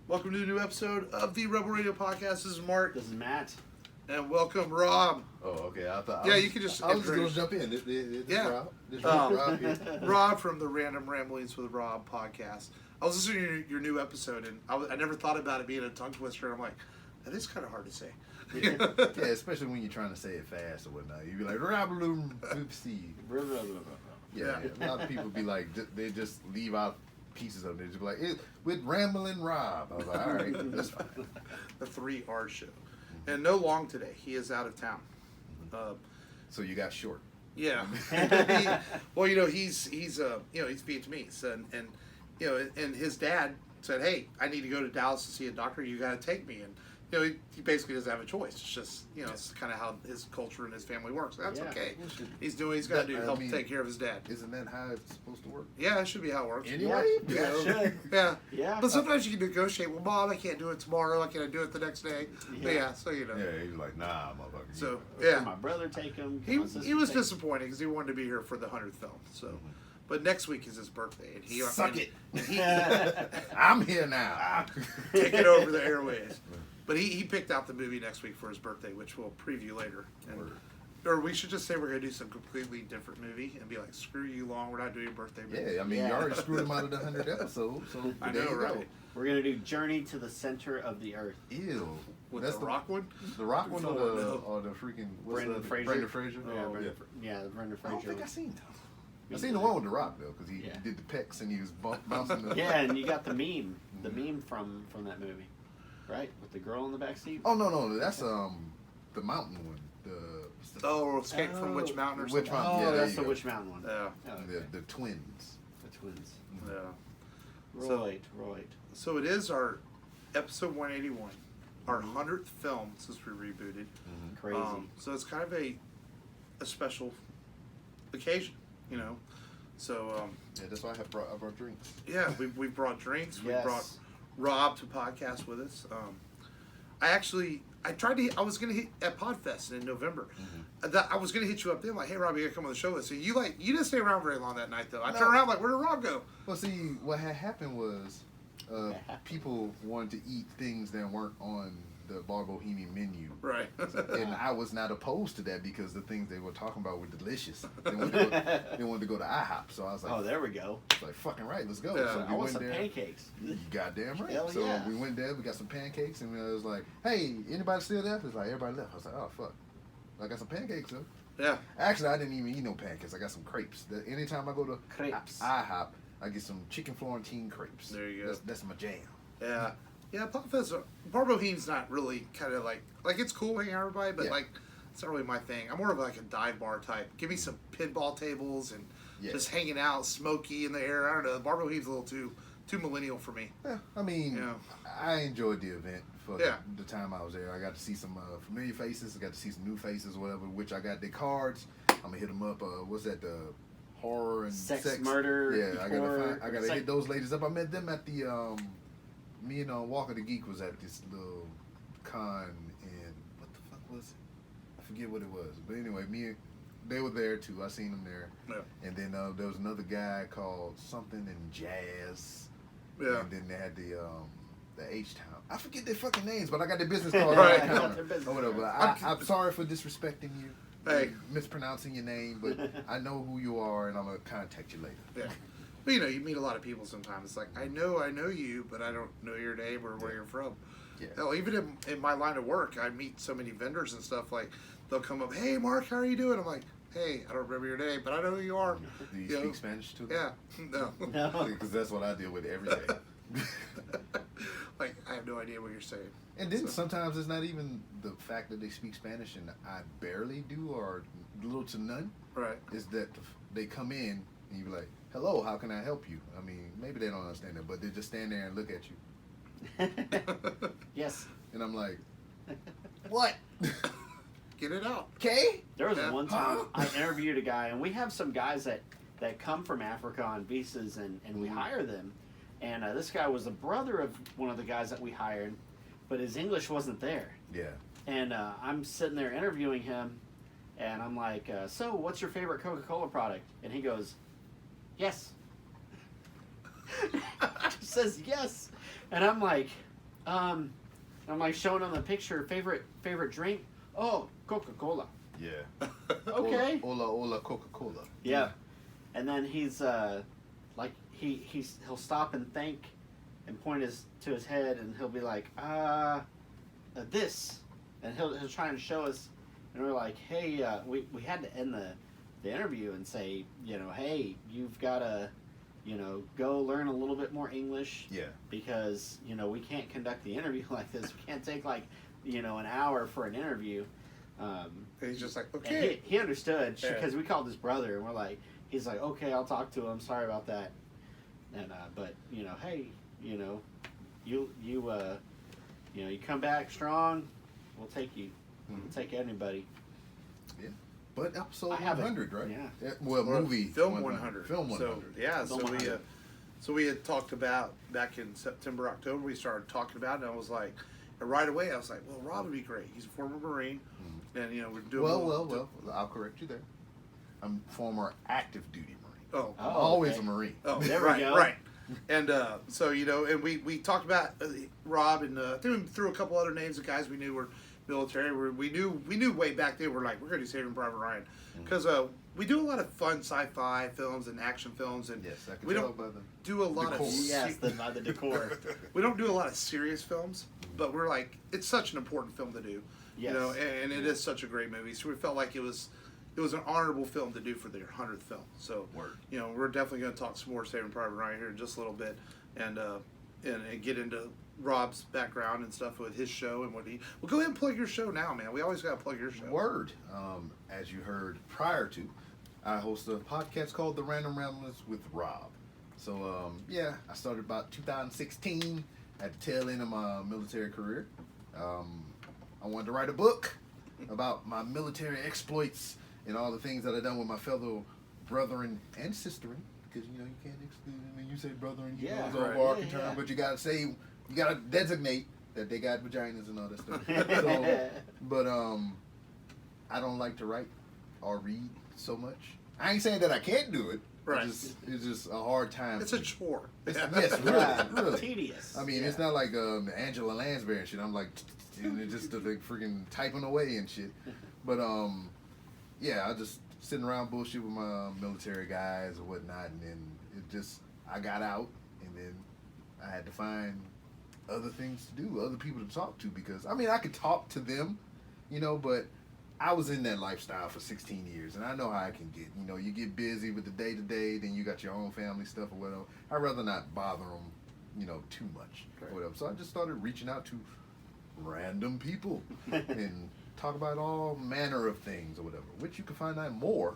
Welcome to a new episode of the Rebel Radio Podcast. This is Mark. This is Matt. And welcome, Rob. Oh, okay. I thought. Yeah, you can just I was just gonna introduce- jump in. This Yeah. Rob. This Oh. Rob here. Rob from the Random Ramblings with Rob podcast. I was listening to your new episode, and I never thought about it being a tongue twister. And I'm like, that is kind of hard to say. Yeah, especially when you're trying to say it fast or whatnot. You be like, Rabaloom, oopsie. Yeah, a lot of people be like, they just leave out pieces of it. They just be like, with Rambling Rob. I was like, all right, that's fine. The 3R show. And no Long today. He is out of town. So you got short. Yeah. Well, he's Vietnamese, and and his dad said, "Hey, I need to go to Dallas to see a doctor. You got to take me." And he basically doesn't have a choice. It's just it's kind of how his culture and his family works. That's okay. He's got to help take care of his dad. Isn't that how it's supposed to work? Yeah, that should be how it works. Anyway, Yeah. Yeah. But sometimes you can negotiate. Well, Mom, I can't do it tomorrow. I can't do it the next day. But Yeah. so Yeah, he was like, nah, motherfucker. So Can yeah, my brother take him? he Can my sister was take him? disappointed because he wanted to be here for the 100th film. So, but next week is his birthday, and he Suck it. He I'm here now. taking over the airways. But he picked out the movie next week for his birthday, which we'll preview later. Word. Or we should just say we're going to do some completely different movie and be like, screw you, Long, we're not doing your birthday movie. Yeah, I mean, you already screwed him out of the 100th episode, so I there know, you right? go. We're gonna do Journey to the Center of the Earth. Ew. With That's the rock one? The Rock one or Oh, the no. or the freaking Brendan Fraser. Brendan Fraser. Yeah, Oh, Brendan, yeah. yeah, Brendan I don't Fraser. think I seen that. I seen the one with the Rock though, because he Yeah. did the pecs and he was bouncing the. Yeah, and you got the meme from that movie, right? With the girl in the back seat. Oh no, that's the mountain one. Oh, Escape from Witch Mountain or Witch something. Mountain. Oh, Yeah, there that's you the go. Witch Mountain one. Yeah. Oh, okay. The twins. The twins. Yeah. Right. So it is our episode 181, our 100th film since we rebooted. Crazy. So it's kind of a special occasion, So Yeah, that's why I brought drinks. yeah, we brought drinks. We Yes. brought Rob to podcast with us. I was gonna hit at Podfest in November. I was gonna hit you up then, like, hey Rob, you gotta come on the show with us. So you didn't stay around very long that night though. I No. turned around like, where did Rob go? Well, see, what had happened was people wanted to eat things that weren't on the Bar Bohemian menu. Right. And I was not opposed to that because the things they were talking about were delicious. They wanted to go to IHOP, so I was like, Oh, there we go. like fucking right, let's go. Yeah. So I we want went some there. pancakes. You goddamn right. Hell So yeah. we went there, we got some pancakes, and it was like, hey, anybody still there? It's like, everybody left. I was like, oh, fuck. I got some pancakes, though. Yeah. Actually, I didn't even eat no pancakes. I got some crepes. Anytime I go to Crepes. IHOP, I get some chicken Florentine crepes. There you go. That's my jam. Yeah. Yeah, Podfest, Bar Bohemian's not really kind of like it's cool hanging out with everybody, but Yeah. it's not really my thing. I'm more of like a dive bar type. Give me some pinball tables and Yeah. just hanging out, smoky in the air. I don't know. Bar Bohemian's a little too millennial for me. Yeah, I mean, Yeah. I enjoyed the event for Yeah. the time I was there. I got to see some familiar faces. I got to see some new faces, whatever. Which I got their cards. I'm gonna hit them up. What's that? The horror and Sex, murder, Yeah, horror, I gotta sex- hit those ladies up. I met them at the Me and Walker the Geek was at this little con in what the fuck was it? I forget what it was. But anyway, they were there too. I seen them there. Yeah. And then there was another guy called something in Jazz. Yeah. And then they had the H-Town. I forget their fucking names, but I got their business card Right. on the counter. Or whatever. I'm sorry for disrespecting you. Hey. Mispronouncing your name, but I know who you are, and I'm gonna contact you later. Yeah. But you meet a lot of people sometimes. It's like, I know you, but I don't know your name or where you're from. Yeah. Hell, even in my line of work, I meet so many vendors and stuff. Like, they'll come up, hey, Mark, how are you doing? I'm like, hey, I don't remember your name, but I know who you are. Do you You know? speak Spanish too? Yeah. No. No. Because that's what I deal with every day. Like, I have no idea what you're saying. And then So- sometimes it's not even the fact that they speak Spanish and I barely do or little to none. Right. Is that they come in and you be like, hello, how can I help you? I mean, maybe they don't understand it, but they just stand there and look at you. Yes. And I'm like, what? Get it out. Okay? There was Yeah. one time I interviewed a guy, and we have some guys that come from Africa on visas, and we hire them. And this guy was the brother of one of the guys that we hired, but his English wasn't there. Yeah. And I'm sitting there interviewing him, and I'm like, so what's your favorite Coca-Cola product? And he goes, yes. Just says yes. And I'm like, I'm like showing them the picture. Favorite drink? Oh, Coca-Cola. Yeah. Okay. Hola, Coca-Cola. Yeah. And then he's like he'll stop and think and point to his head, and he'll be like, this, and he'll try and show us, and we're like, hey, we had to end the interview and say, hey, you've got to, go learn a little bit more English. Yeah. Because we can't conduct the interview like this. We can't take like an hour for an interview. And he's just like, And okay. he understood Yeah. because we called his brother, and we're like, he's like, okay, I'll talk to him. Sorry about that. And but hey, you come back strong, we'll take you. We'll take anybody. Yeah. But episode I have it. 100, right? Yeah. Well, Or movie film 100. Film 100. So yeah, Film so 100. we had talked about back in September, October. We started talking about it, and I was like, and right away I was like, well, Rob would be great. He's a former Marine, and we're doing. Well, I'll correct you there. I'm former active duty Marine. Oh, I'm always okay. a Marine. oh, There we right, go. right. And so and we talked about Rob, and threw a couple other names of guys we knew were military. We knew way back then. We're like, we're gonna do Saving Private Ryan because we do a lot of fun sci-fi films and action films, and Yes, I can we tell don't by the do a lot decor. of Yes, by the decor. we don't do a lot of serious films, but we're like, it's such an important film to do, Yes. and it is such a great movie. So we felt like it was an honorable film to do for their 100th film. So Word. we're definitely going to talk some more Saving Private Ryan here in just a little bit, and get into Rob's background and stuff with his show and what he. Well, go ahead and plug your show now, man. We always got to plug your show. Word. As you heard prior to, I host a podcast called The Random Ramblers with Rob. So, I started about 2016 at the tail end of my military career. I wanted to write a book about my military exploits and all the things that I've done with my fellow brethren and sisterin, because, you can't exclude them when you say brethren, you know, it's right. overarching Yeah, term, yeah. but you gotta designate that they got vaginas and all that stuff. So, but I don't like to write or read so much. I ain't saying that I can't do it. Right. It's just a hard time. It's a chore. Yes, Yeah. really. Tedious. I mean, it's not like Angela Lansbury and shit. I'm like, just like freaking typing away and shit. But I just sitting around bullshit with my military guys or whatnot, and then I got out, and then I had to find other things to do, other people to talk to, because I could talk to them, but I was in that lifestyle for 16 years, and I know how I can get. You get busy with the day-to-day, then you got your own family stuff or whatever. I'd rather not bother them, too much or whatever. So I just started reaching out to random people and talk about all manner of things or whatever, which you can find out more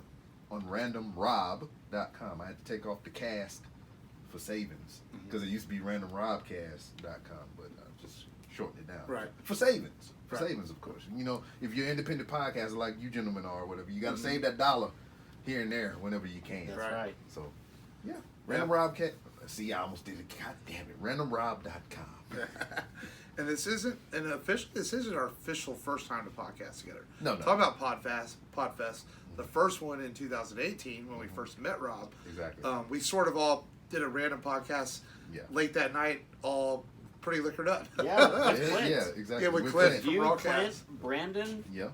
on randomrob.com. I had to take off the cast for savings because it used to be randomrobcast.com, but I just shortened it down. Right. For savings. For Right. savings, of course. If you're an independent podcaster like you gentlemen are or whatever, you got to save that dollar here and there whenever you can. That's right. So, yeah. Random Rob Cat. See, I almost did it. God damn it. Randomrob.com. And this isn't our official first time to podcast together. No. Talk about Podfest. The first one in 2018 when we first met Rob. Exactly. We sort of all did a random podcast late that night, all pretty liquored up. Yeah, with Clint. Yeah, exactly. Yeah, with Clint. You, Broadcast. Clint, Brandon, Yeah.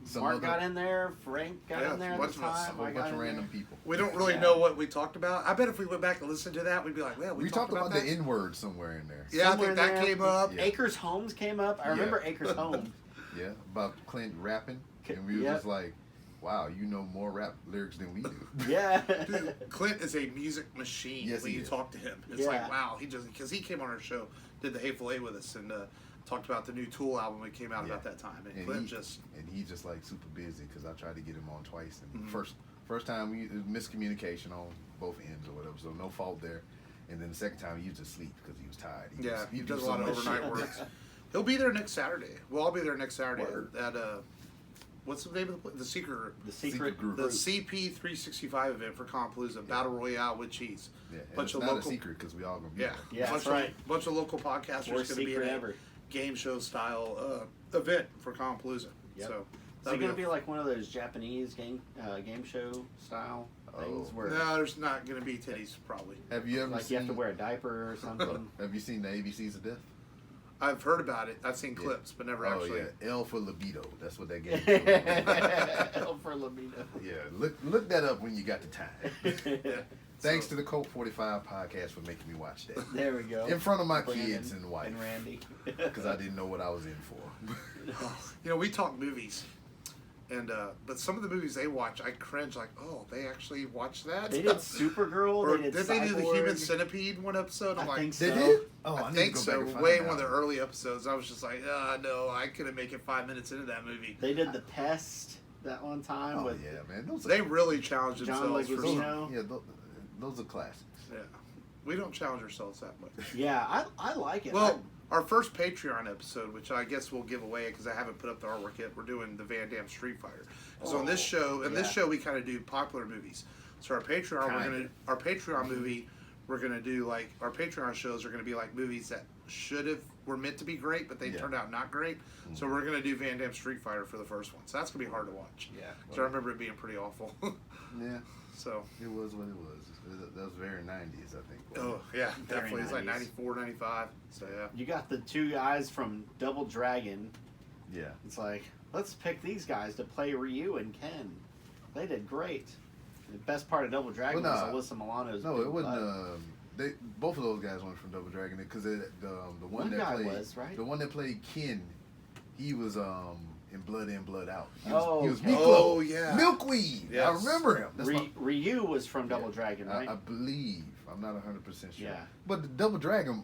Some Mark other- got in there, Frank got in there at bunch the of us, A time. whole I got bunch of in random there. people. We don't really know what we talked about. I bet if we went back and listened to that, we'd be like, well, We talked about the N-word somewhere in there. Yeah, I Somewhere think that there. came up. Yeah. Acres Homes came up. I remember Acres Homes. Yeah, about Clint rapping. And we were Yep. just like, wow, you know more rap lyrics than we do. Yeah. Dude, Clint is a music machine Yes, when he you is. talk to him. It's Yeah. like, wow, because he came on our show, did the Hateful Eight with us, and talked about the new Tool album that came out Yeah. about that time. And And Clint he's just like super busy because I tried to get him on twice. And Mhm. first time we miscommunication on both ends or whatever, so no fault there. And then the second time he was just asleep because he was tired. he do does a so lot of much overnight shit. work. He'll be there next Saturday. Well, I'll be there next Saturday Word. at what's the name of the Secret The Secret secret group. the CP365 event for Compalooza Battle Royale with cheese. Yeah, and Bunch it's of not local- a secret because we all gonna be Yeah, there. Yeah, bunch that's right. Bunch of local podcasters going Worst to be in secret a ever. game show style event for Compalooza. Yep. So Is that'll it going to be like one of those Japanese game show style things where no, there's not going to be titties probably. Have you ever like seen? you have to wear a diaper or something? Have you seen the ABCs of Death? I've heard about it. I've seen clips, but never actually. Oh yeah, L for libido. That's what that game is. L for libido. Yeah, look that up when you got the time. Yeah. Thanks to the Colt 45 podcast for making me watch that. There we go. In front of my Brandon kids and wife. and Randy. Because I didn't know what I was in for. You know, we talk movies, and but some of the movies they watch, I cringe. Like, oh, they actually watched that. They did Supergirl. Or they did did they do the Cyborg. Human Centipede one episode? I'm I like, think so. They did? Oh, I need think to go so. back and find Way that one of the out. early episodes. I was just like, no, I couldn't make it 5 minutes into that movie. They did The Pest that one time Oh with yeah, man. Those are, They really challenged John themselves for Leguizamo. some. yeah, those are classics. Yeah, we don't challenge ourselves that much. Yeah, I like it. Well, our first Patreon episode, which I guess we'll give away because I haven't put up the artwork yet, we're doing the Van Damme Street Fighter. So on this show, this show we kind of do popular movies. So our Patreon, our Patreon movie, we're gonna do like our Patreon shows are gonna be like movies that were meant to be great, but they turned out not great. Mm-hmm. So we're gonna do Van Damme Street Fighter for the first one. So that's gonna be hard to watch. Yeah. So I remember it being pretty awful. Yeah, So. it was what it was. That was very 90s, I think. Oh yeah, Very definitely. It's like 90s. 94, 95. So yeah. You got the two guys from Double Dragon. Yeah. It's like, let's pick these guys to play Ryu and Ken. They did great. The best part of Double Dragon Well, was Alyssa Milano's. No, big it wasn't. butt. They both of those guys went from Double Dragon because the one that guy played was, right? the one that played Ken, he was in Blood In Blood Out. He Oh, was okay. Miklo. Oh, yeah. Milkweed. Yes. I remember him. That's Ryu was from Double Dragon, right? I believe. I'm not 100% sure. Yeah. But the Double Dragon,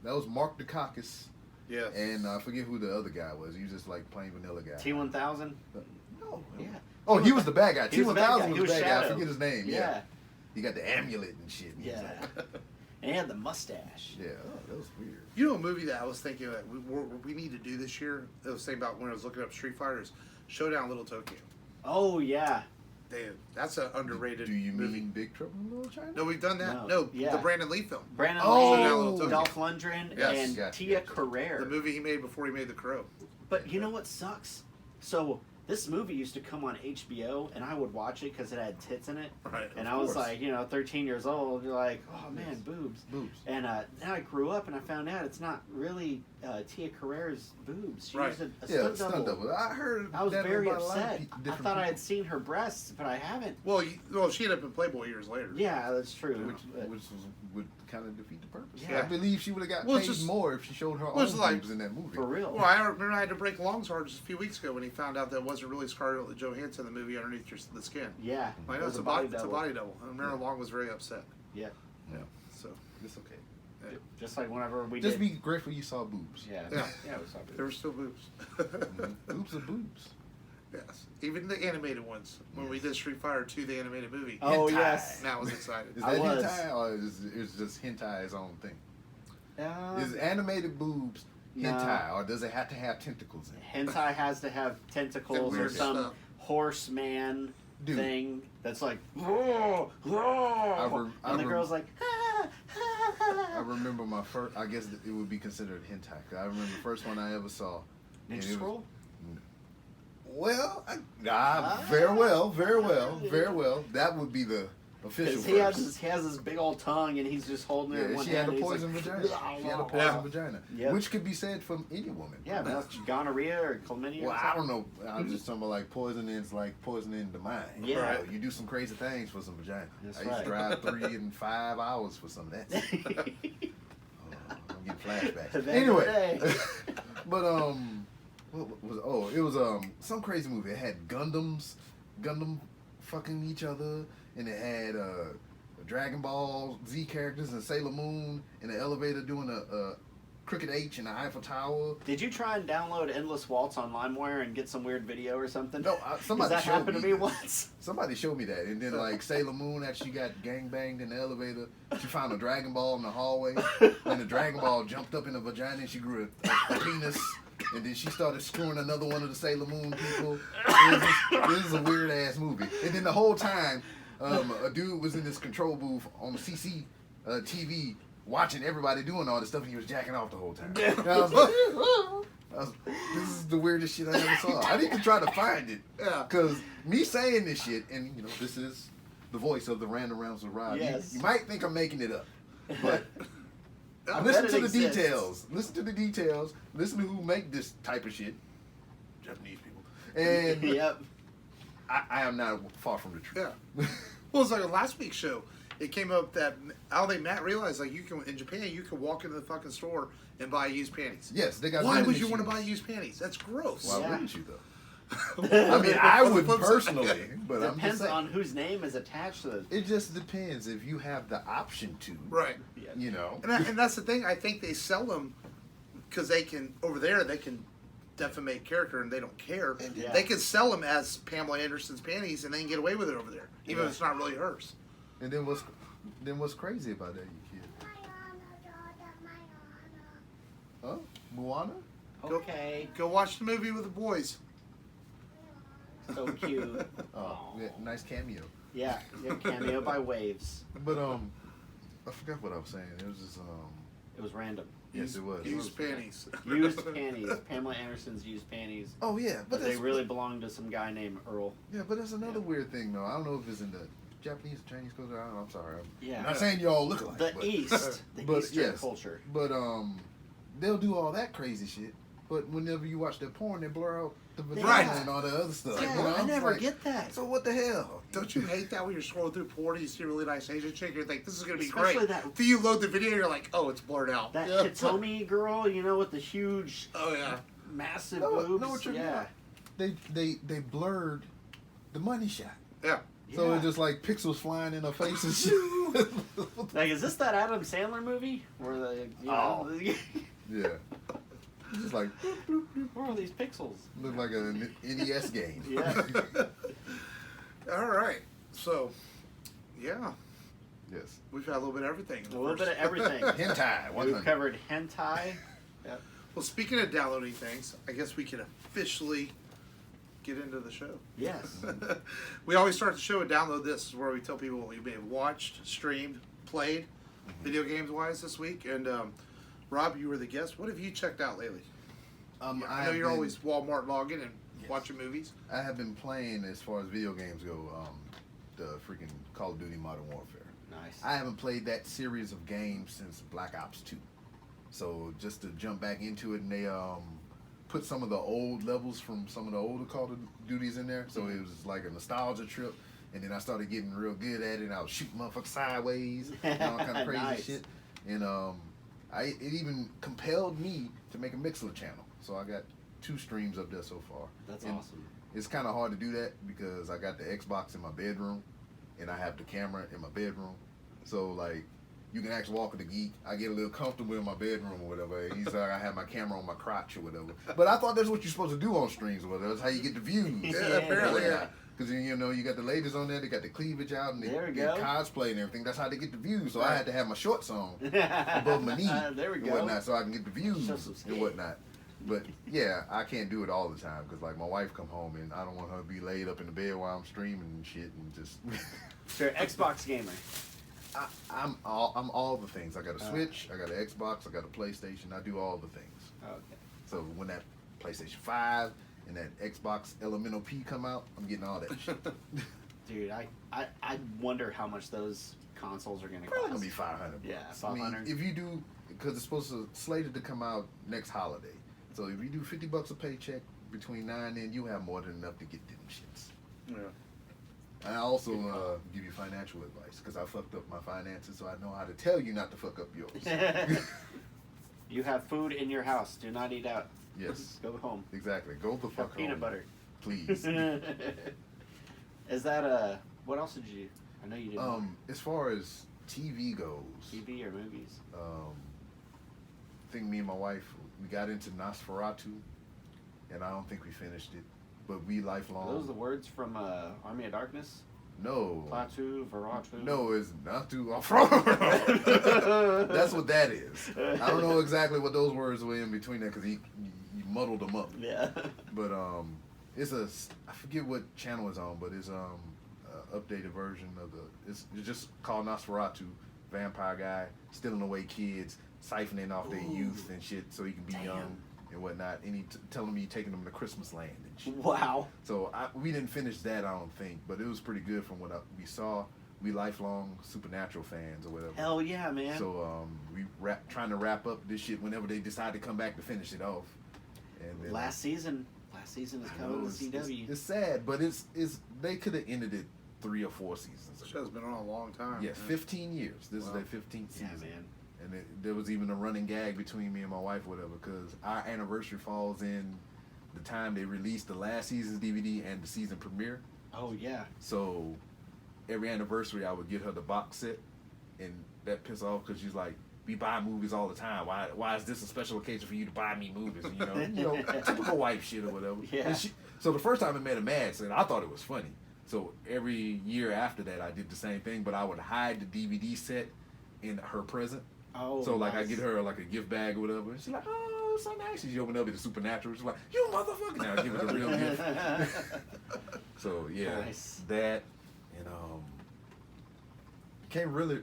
that was Mark Dukakis, Yes. and I forget who the other guy was. He was just like plain vanilla guy. T-1000? No. Yeah. Oh, he was the bad guy. He was the bad guy. T-1000 He was the was bad guy. I Shadow. forget his name. Yeah. Yeah. He got the amulet and shit. And he was Yeah. like- And he had the mustache. yeah. Oh, that was weird. You know, a movie that I was thinking that we need to do this year. I was thinking about when I was looking up Street Fighters, Showdown Little Tokyo. Oh, yeah. That's an underrated Do you movie. mean Big Trouble in Little China? No, we've done that. No. No, Yeah. the Brandon Lee film. Brandon Oh, Lee, Tokyo. Dolph Lundgren, Yes. and Gotcha, Tia gotcha. Carrere. The movie he made before he made The Crow. But you know what sucks? So this movie used to come on HBO, and I would watch it because it had tits in it. Right. And Of I was course. like, 13 years old. You're like, oh man, boobs. Boobs. And now I grew up and I found out it's not really Tia Carrere's boobs. She Right. used a Yeah, stunt stunt double. double. I heard. I was that very about a lot of upset. I different thought I had people. seen her breasts, but I haven't. Well, she ended up in Playboy years later. Yeah, that's true. Which would kind of defeat the purpose. Yeah. I believe she would have got Well, it's paid just- more if she showed her well, own it's like- boobs in that movie. For real. Well, I remember I had to break Long's heart just a few weeks ago when he found out that it wasn't really Scarlett Johansson in the movie underneath the skin. Yeah. I it know was it's a body double. I remember Long was very upset. Yeah. Yeah. So It's okay. Just like whenever we Just did. be grateful you saw boobs. Yeah. Yeah. Yeah, we saw boobs. there were still boobs. Boobs are boobs. Yes, even the animated ones. When we Yes. did Street Fighter 2, the animated movie. Oh, Hentai. yes. Matt was excited. Is I that was. hentai or is just hentai its own thing? Um, Is animated boobs no. hentai or does it have to have tentacles in it? Hentai has to have tentacles or weird some stuff. horseman Dude. thing that's like, I and the girl's like, I remember my first. I guess it would be considered hentai. 'Cause I remember the first one I ever saw. and Ninja it was- Scroll? Well, very well, very well, very well. That would be the official. Because he has this big old tongue and he's just holding it in Yeah, one she hand. had a and he's poison like, vagina. She had a poison Yeah. vagina, Yep. which could be said from any woman. Yeah, but that's gonorrhea or chlamydia. Well, or I something. don't know. I'm just talking about like poisoning is like poisoning the mind. Yeah. Right. You do some crazy things for some vagina. That's I used right. to drive 3 and 5 hours for some of that. I'm getting flashbacks. Back in the Anyway, day. but what was it was some crazy movie. It had Gundam fucking each other, and it had Dragon Ball Z characters and Sailor Moon in the elevator doing a Crooked H in the Eiffel Tower. Did you try and download Endless Waltz on LimeWire and get some weird video or something? No, 'Cause somebody that showed happened to me this. once. Somebody showed me that, and then like Sailor Moon, after she got gangbanged in the elevator, she found a Dragon Ball in the hallway, and the Dragon Ball jumped up in the vagina, and she grew a penis, and then she started screwing another one of the Sailor Moon people. This is a weird ass movie, and then the whole time, a dude was in this control booth on the CC TV watching everybody doing all this stuff, and he was jacking off the whole time. And I was like, this is the weirdest shit I ever saw. I need to try to find it. Yeah. Because me saying this shit, and this is the voice of the Random Realms of Rob. Yes. You might think I'm making it up, but I Listen bet to it the exists. details. Listen to the details. Listen to who make this type of shit. Japanese people. And Yep. I am not far from the truth. Yeah. Well, it's like last week's show. It came up that Matt realized like you can in Japan you can walk into the fucking store and buy used panties. Yes, they got. Why vending would you want to buy machines. used panties? That's gross. Why Yeah. wouldn't you though? I mean, I On the would flip side. personally, but I'm just Depends saying. on whose name is attached to the. It just depends if you have the option to. Right. Yeah. You know. And that's the thing. I think they sell them because they can over there they can defamate character and they don't care. Yeah. They can sell them as Pamela Anderson's panties and they can get away with it over there, even Yeah. if it's not really hers. And then what's crazy about that, you kid? Huh? Moana? Okay. Go watch the movie with the boys. So cute. Oh, yeah, nice cameo. Yeah. Cameo by Waves. But I forgot what I was saying. It was just It was random. yes, it was. Used panties. Used panties. Pamela Anderson's used panties. Oh yeah, But they that's really belong to some guy named Earl. yeah, but that's another Yeah. weird thing though. I don't know if it's in the Japanese or Chinese culture. I don't know. I'm sorry. Yeah. I'm not saying you all look alike. The but, East. The but Eastern yes. culture. But they'll do all that crazy shit. But whenever you watch their porn, they blur out the vagina Right. and all the other stuff. Yeah, you know? I It's never like, get that. So what the hell? Don't you hate that when you're scrolling through porn and you see a really nice Asian chick, you think this is gonna be Especially great. that- Then you load the video, and you're like, oh, it's blurred out. That Yeah. Hitomi girl, you know, with the huge, Oh yeah. massive No, boobs. know what you're yeah. They blurred the money shot. Yeah. So Yeah. it's just like pixels flying in her face and shit. Like, is this that Adam Sandler movie where the you know Yeah. It's just like where are these pixels? look like an NES game. Yeah. All right. So, yeah, Yes. we've had a little bit of everything. in the A little bit first- of everything. Hentai. We've 100. covered hentai. Yep. Well, speaking of downloading things, I guess we can officially get into the show. Yes. We always start the show with download this, is where we tell people what we may have watched, streamed, played, video games wise this week. And Rob, you were the guest. What have you checked out lately? I know have you're been- always Walmart logging and Yes. watching movies. I have been playing as far as video games go. The freaking Call of Duty Modern Warfare. Nice. I haven't played that series of games since Black Ops 2. So just to jump back into it, and they put some of the old levels from some of the older Call of Duties in there. So it was like a nostalgia trip. And then I started getting real good at it. And I was shooting motherfuckers sideways and all kind of crazy Nice. shit. And it even compelled me to make a Mixler channel. So I got 2 streams up there so far. That's And awesome. It's kind of hard to do that because I got the Xbox in my bedroom and I have the camera in my bedroom. So like, you can actually walk with the geek. I get a little comfortable in my bedroom or whatever. He's like, I have my camera on my crotch or whatever. But I thought that's what you're supposed to do on streams or whatever. That's how you get the views. Yeah, apparently, yeah. Because you know you got the ladies on there, they got the cleavage out and they There we they go. cosplay and everything. That's how they get the views. So I Right. had to have my shorts on above my knee There we and go. whatnot, so I can get the views Show some skin. and whatnot. But yeah, I can't do it all the time because like my wife come home and I don't want her to be laid up in the bed while I'm streaming and shit and just. So you're an Xbox gamer. I'm all the things. I got a Oh. Switch, I got an Xbox, I got a PlayStation. I do all the things. Okay. So when that PlayStation 5 and that Xbox Elemental P come out, I'm getting all that shit. Dude, I wonder how much those consoles are gonna Probably cost. gonna be 500. Yeah, bucks. 500. If you do, because it's supposed to slated to come out next holiday. So if you do $50 a paycheck between now and then, you have more than enough to get them shits. Yeah. I also give you financial advice because I fucked up my finances, so I know how to tell you not to fuck up yours. You have food in your house. Do not eat out. Yes, Go home. exactly. Go the fuck Have home, peanut butter. please. Is that what else did you? I know you did. As far as TV goes, TV or movies? I think me and my wife we got into Nosferatu, and I don't think we finished it, but we lifelong. Are those the words from Army of Darkness? No. Klaatu, Veratu. No, it's not too. That's what that is. I don't know exactly what those words were in between there because he muddled them up. Yeah. But it's I forget what channel it's on, but it's updated version of it's just called Nosferatu. Vampire guy stealing away kids, siphoning off their youth and shit so he can be Damn. young and whatnot. And he telling me taking them to Christmas land and shit. Wow. So we didn't finish that, I don't think, but it was pretty good from what we saw. we lifelong Supernatural fans or whatever. Hell yeah, man. So we trying to wrap up this shit whenever they decide to come back to finish it off. And then, last season is coming to CW. It's sad, but it's they could have ended it 3 or 4 seasons The ago. show's been on a long time. Yeah, 15 years. This is their 15th season. Yeah, man. And there was even a running gag between me and my wife, or whatever, because our anniversary falls in the time they released the last season's DVD and the season premiere. Oh yeah. So every anniversary, I would get her the box set, and that pissed off because she's like, "We buy movies all the time. Why is this a special occasion for you to buy me movies?" Typical wife shit or whatever. Yeah. So the first time it made her mad, and I thought it was funny. So every year after that, I did the same thing, but I would hide the DVD set in her present. Oh. So like nice. I get her like a gift bag or whatever, and she's like, "Oh, it's so nice." She opened up it's Supernatural. She's like, "You motherfucker!" Now I give her the real gift. So yeah, Nice. that and can't really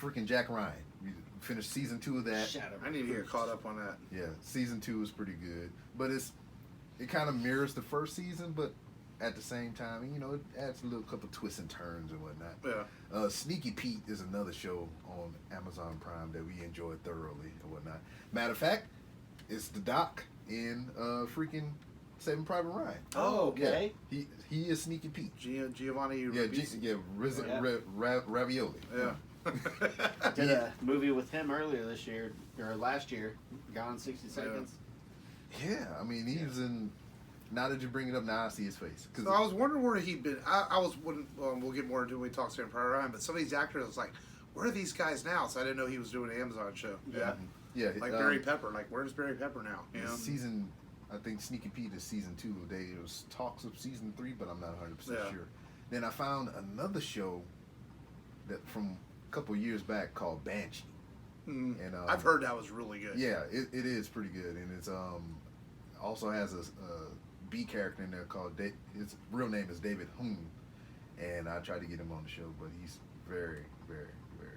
freaking Jack Ryan. We finished season 2 of that. Shadow. I need to get caught up on that. Yeah, season 2 is pretty good, but it kind of mirrors the first season, but at the same time, it adds a little couple twists and turns and whatnot. Yeah. Sneaky Pete is another show on Amazon Prime that we enjoyed thoroughly and whatnot. Matter of fact, it's the doc in freaking Saving Private Ryan. Oh, okay. Yeah, he is Sneaky Pete. Giovanni Yeah, Ribisi. Ravioli. Yeah. Did a movie with him earlier this year or last year, Gone in 60 Seconds. Yeah, I mean he's in. Now that you bring it up, now I see his face. So I was wondering where he'd been. I was we'll get more into it when we talk to him prior Ryan, but some of these actors was like, where are these guys now? So I didn't know he was doing an Amazon show. Yeah. Yeah, Like Barry Pepper. Like, where's Barry Pepper now? You know? Season, I think Sneaky Pete is season 2. There was talks of season 3, but I'm not 100% Yeah. sure. Then I found another show that from a couple years back called Banshee. Mm. And I've heard that was really good. Yeah, it is pretty good, and it's also has a B character in there called his real name is David Hoon, and I tried to get him on the show, but he's very, very, very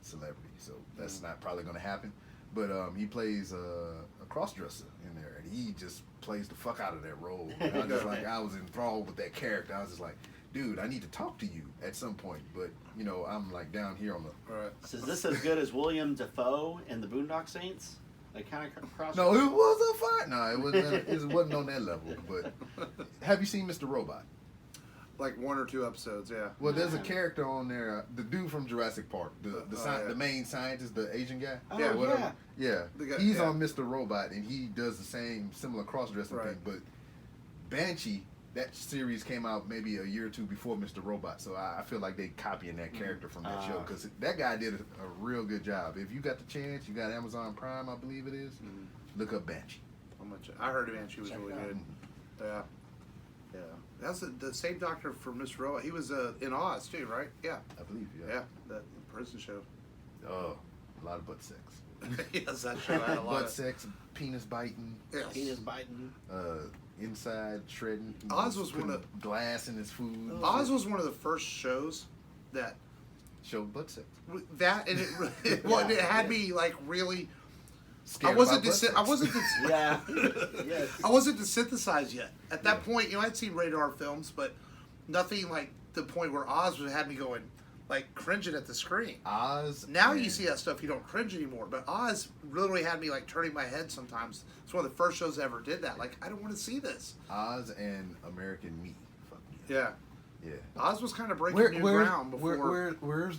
celebrity, so that's not probably going to happen. But he plays a crossdresser in there, and he just plays the fuck out of that role. And I just I was enthralled with that character. I was just like, dude, I need to talk to you at some point, but I'm like down here on the. All right. So is this as good as William Dafoe and the Boondock Saints? They kind of cross. No, it was a fight. No, it wasn't on that level. But have you seen Mr. Robot? Like 1 or 2 episodes, yeah. Well, there's a character on there, the dude from Jurassic Park, yeah. the main scientist, the Asian guy. Oh, Yeah, yeah. Yeah, The guy- he's yeah. on Mr. Robot, and he does the similar cross-dressing Right. thing. But Banshee, that series came out maybe a year or 2 before Mr. Robot, so I feel like they copying that character from that show because that guy did a real good job. If you got the chance, you got Amazon Prime, I believe it is. Look up Banshee. How much? I heard Banshee was really good. Yeah. Yeah. That's the same doctor for Mr. Robot. He was in Oz too, right? Yeah. I believe, Yeah. That prison show. Oh, a lot of butt sex. Yes, that show had a lot Butt of sex, penis biting. Yes. Penis biting. Inside shredding. Oz was putting one of- glass in his food. Oz was one of the first shows that Showed butt sex. and it had me like really. Scared I wasn't about butt sex. I wasn't Yeah. Yes. I wasn't desynthesized yet. At that point, I'd seen radar films, but nothing like the point where Oz had me going, like cringing at the screen. Oz. Now and- you see that stuff, you don't cringe anymore. But Oz literally had me like turning my head sometimes. It's one of the first shows that ever did that. Like, I don't want to see this. Oz and American Me. Fuck me. Yeah. Yeah. Oz was kind of breaking new ground before. Where's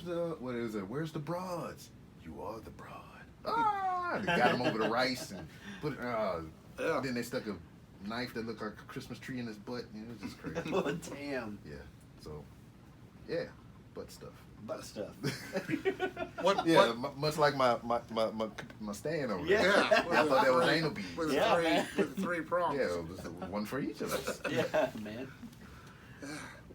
the what is it? Where's the broads? You are the broad. Ah! They got him over the rice and put. Yeah. Then they stuck a knife that looked like a Christmas tree in his butt. It was just crazy. Oh, damn. Yeah. So, yeah, butt stuff. Butt stuff. What? Yeah, What? much like my stand over there. Yeah. Yeah. I thought that was anal beads. With the Yeah, three, man. with the 3 prongs. Yeah, it was one for each of us. Yeah, man.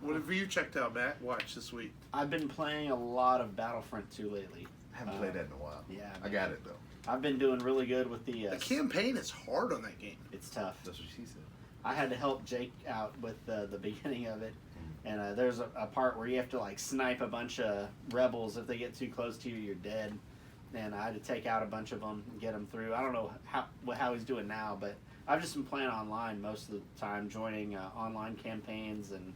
What have you checked out, Matt? Watch this week. I've been playing a lot of Battlefront 2 lately. I haven't played that in a while. Yeah, I man. got it though. I've been doing really good with the. The campaign is hard on that game. It's tough. That's what she said. I had to help Jake out with the beginning of it, and there's a part where you have to like snipe a bunch of rebels. If they get too close to you, you're dead. And I had to take out a bunch of them and get them through. I don't know how he's doing now, but I've just been playing online most of the time, joining online campaigns and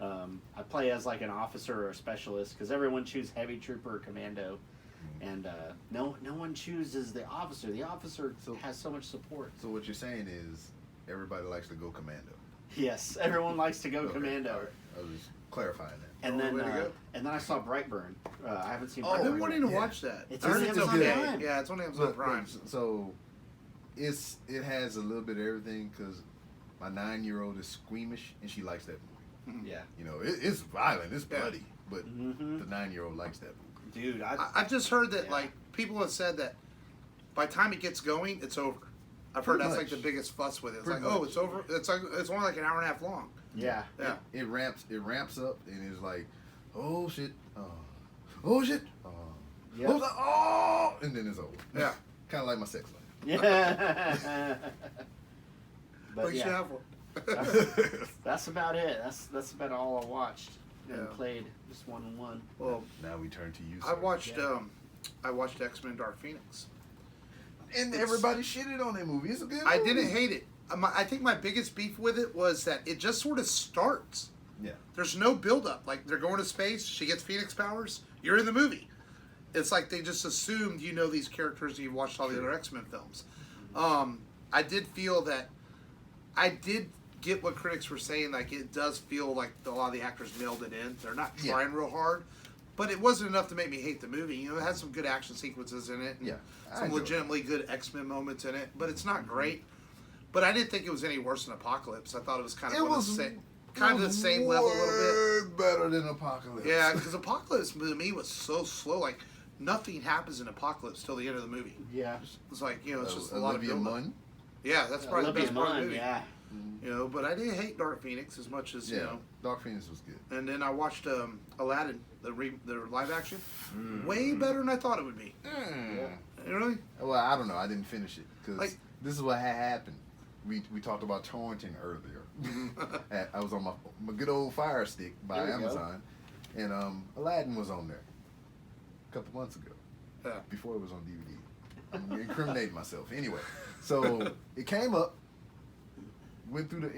I play as like an officer or a specialist because everyone chooses heavy trooper or commando, and no one chooses the officer. The officer has so much support. So what you're saying is everybody likes to go commando. Yes, everyone likes to go commando. All right. I was just clarifying that. And way to go. then I saw Brightburn. I haven't seen. I've Brightburn been wanting to Yeah. watch that. It's I heard on it's Amazon okay. Prime. Yeah, it's on Amazon Prime. So it has a little bit of everything because my 9-year-old is squeamish and she likes that movie. Yeah, You know, it's violent, it's Yeah. bloody, but Mhm. the 9-year-old likes that movie. dude. I've just heard that Yeah. like people have said that by the time it gets going, it's over. I've heard Pretty that's like much. the biggest fuss with it. It's Pretty like, oh, much. it's over. It's like it's only like an hour and a half long. Yeah. Yeah. It ramps up and it's like, oh shit, oh shit, Yeah. oh, and then it's over. Yeah. Kind of like my sex life. Yeah. Well, But you should yeah, have one. that's about it. That's about all I watched and Yeah. played. Just one. Well, Now we turn to you. I sir. watched Yeah. I watched X-Men Dark Phoenix. and it's- everybody shitted on that movie. It's a good movie. I didn't hate it. I think my biggest beef with it was that it just sort of starts. Yeah. There's no build up. Like they're going to space. She gets Phoenix powers. You're in the movie. It's like they just assumed you know these characters and you've watched all the other X-Men films. I did feel that I did get what critics were saying. Like it does feel like a lot of the actors nailed it in. They're not Yeah. trying real hard, but it wasn't enough to make me hate the movie. You know, it had some good action sequences in it. And Yeah, I some enjoyed it. legitimately good X-Men moments in it, but it's not great. But I didn't think it was any worse than Apocalypse. I thought it was kind of It on the was kind of the same level a little bit. way better than Apocalypse. Yeah, because Apocalypse to me was so slow. Like nothing happens in Apocalypse till the end of the movie. Yeah. It's like it's just a lot of Olivia build-up. Munn. Yeah, that's probably Olivia the best part of the Munn, movie. yeah. You know, but I didn't hate Dark Phoenix as much as you Yeah, know. Dark Phoenix was good. And then I watched Aladdin, the live action. Way better than I thought it would be. Really? Well, I don't know. I didn't finish it because Like- this is what had happened. We talked about torrenting earlier. I was on my good old Fire Stick by There we go. Amazon, and Aladdin was on there a couple months ago. Yeah. Before it was on DVD. I'm incriminating myself. Anyway, so it came up, went through the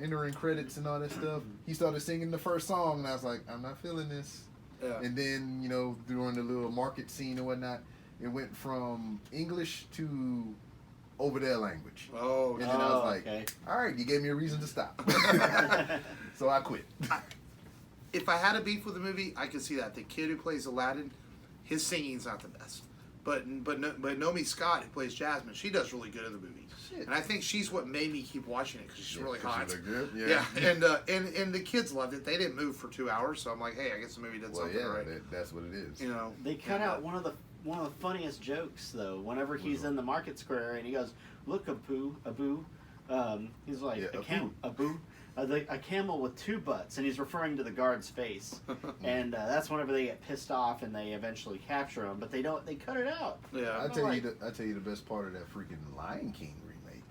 entering credits and all that stuff. He started singing the first song, and I was like, I'm not feeling this. Yeah. And then, during the little market scene and whatnot, it went from English to over there language. Oh, And then I was like, okay. all right, you gave me a reason to stop. So I quit. if I had a beef with the movie, I could see that. The kid who plays Aladdin, his singing's not the best. But Naomi Scott, who plays Jasmine, she does really good in the movie. Shit. And I think she's what made me keep watching it because she's really 'cause she hot. looked good, Yeah, and the kids loved it. They didn't move for 2 hours, so I'm like, hey, I guess the movie did Well, something yeah, right. that's what it is. You know, They cut out one of the funniest jokes though. Whenever he's in the market square and he goes, "Look, Abu." He's like, Yeah, Abu. A camel with 2 butts, and he's referring to the guard's face. And that's whenever they get pissed off and they eventually capture him. But they don't. They cut it out. Yeah, I tell you the best part of that freaking Lion King remake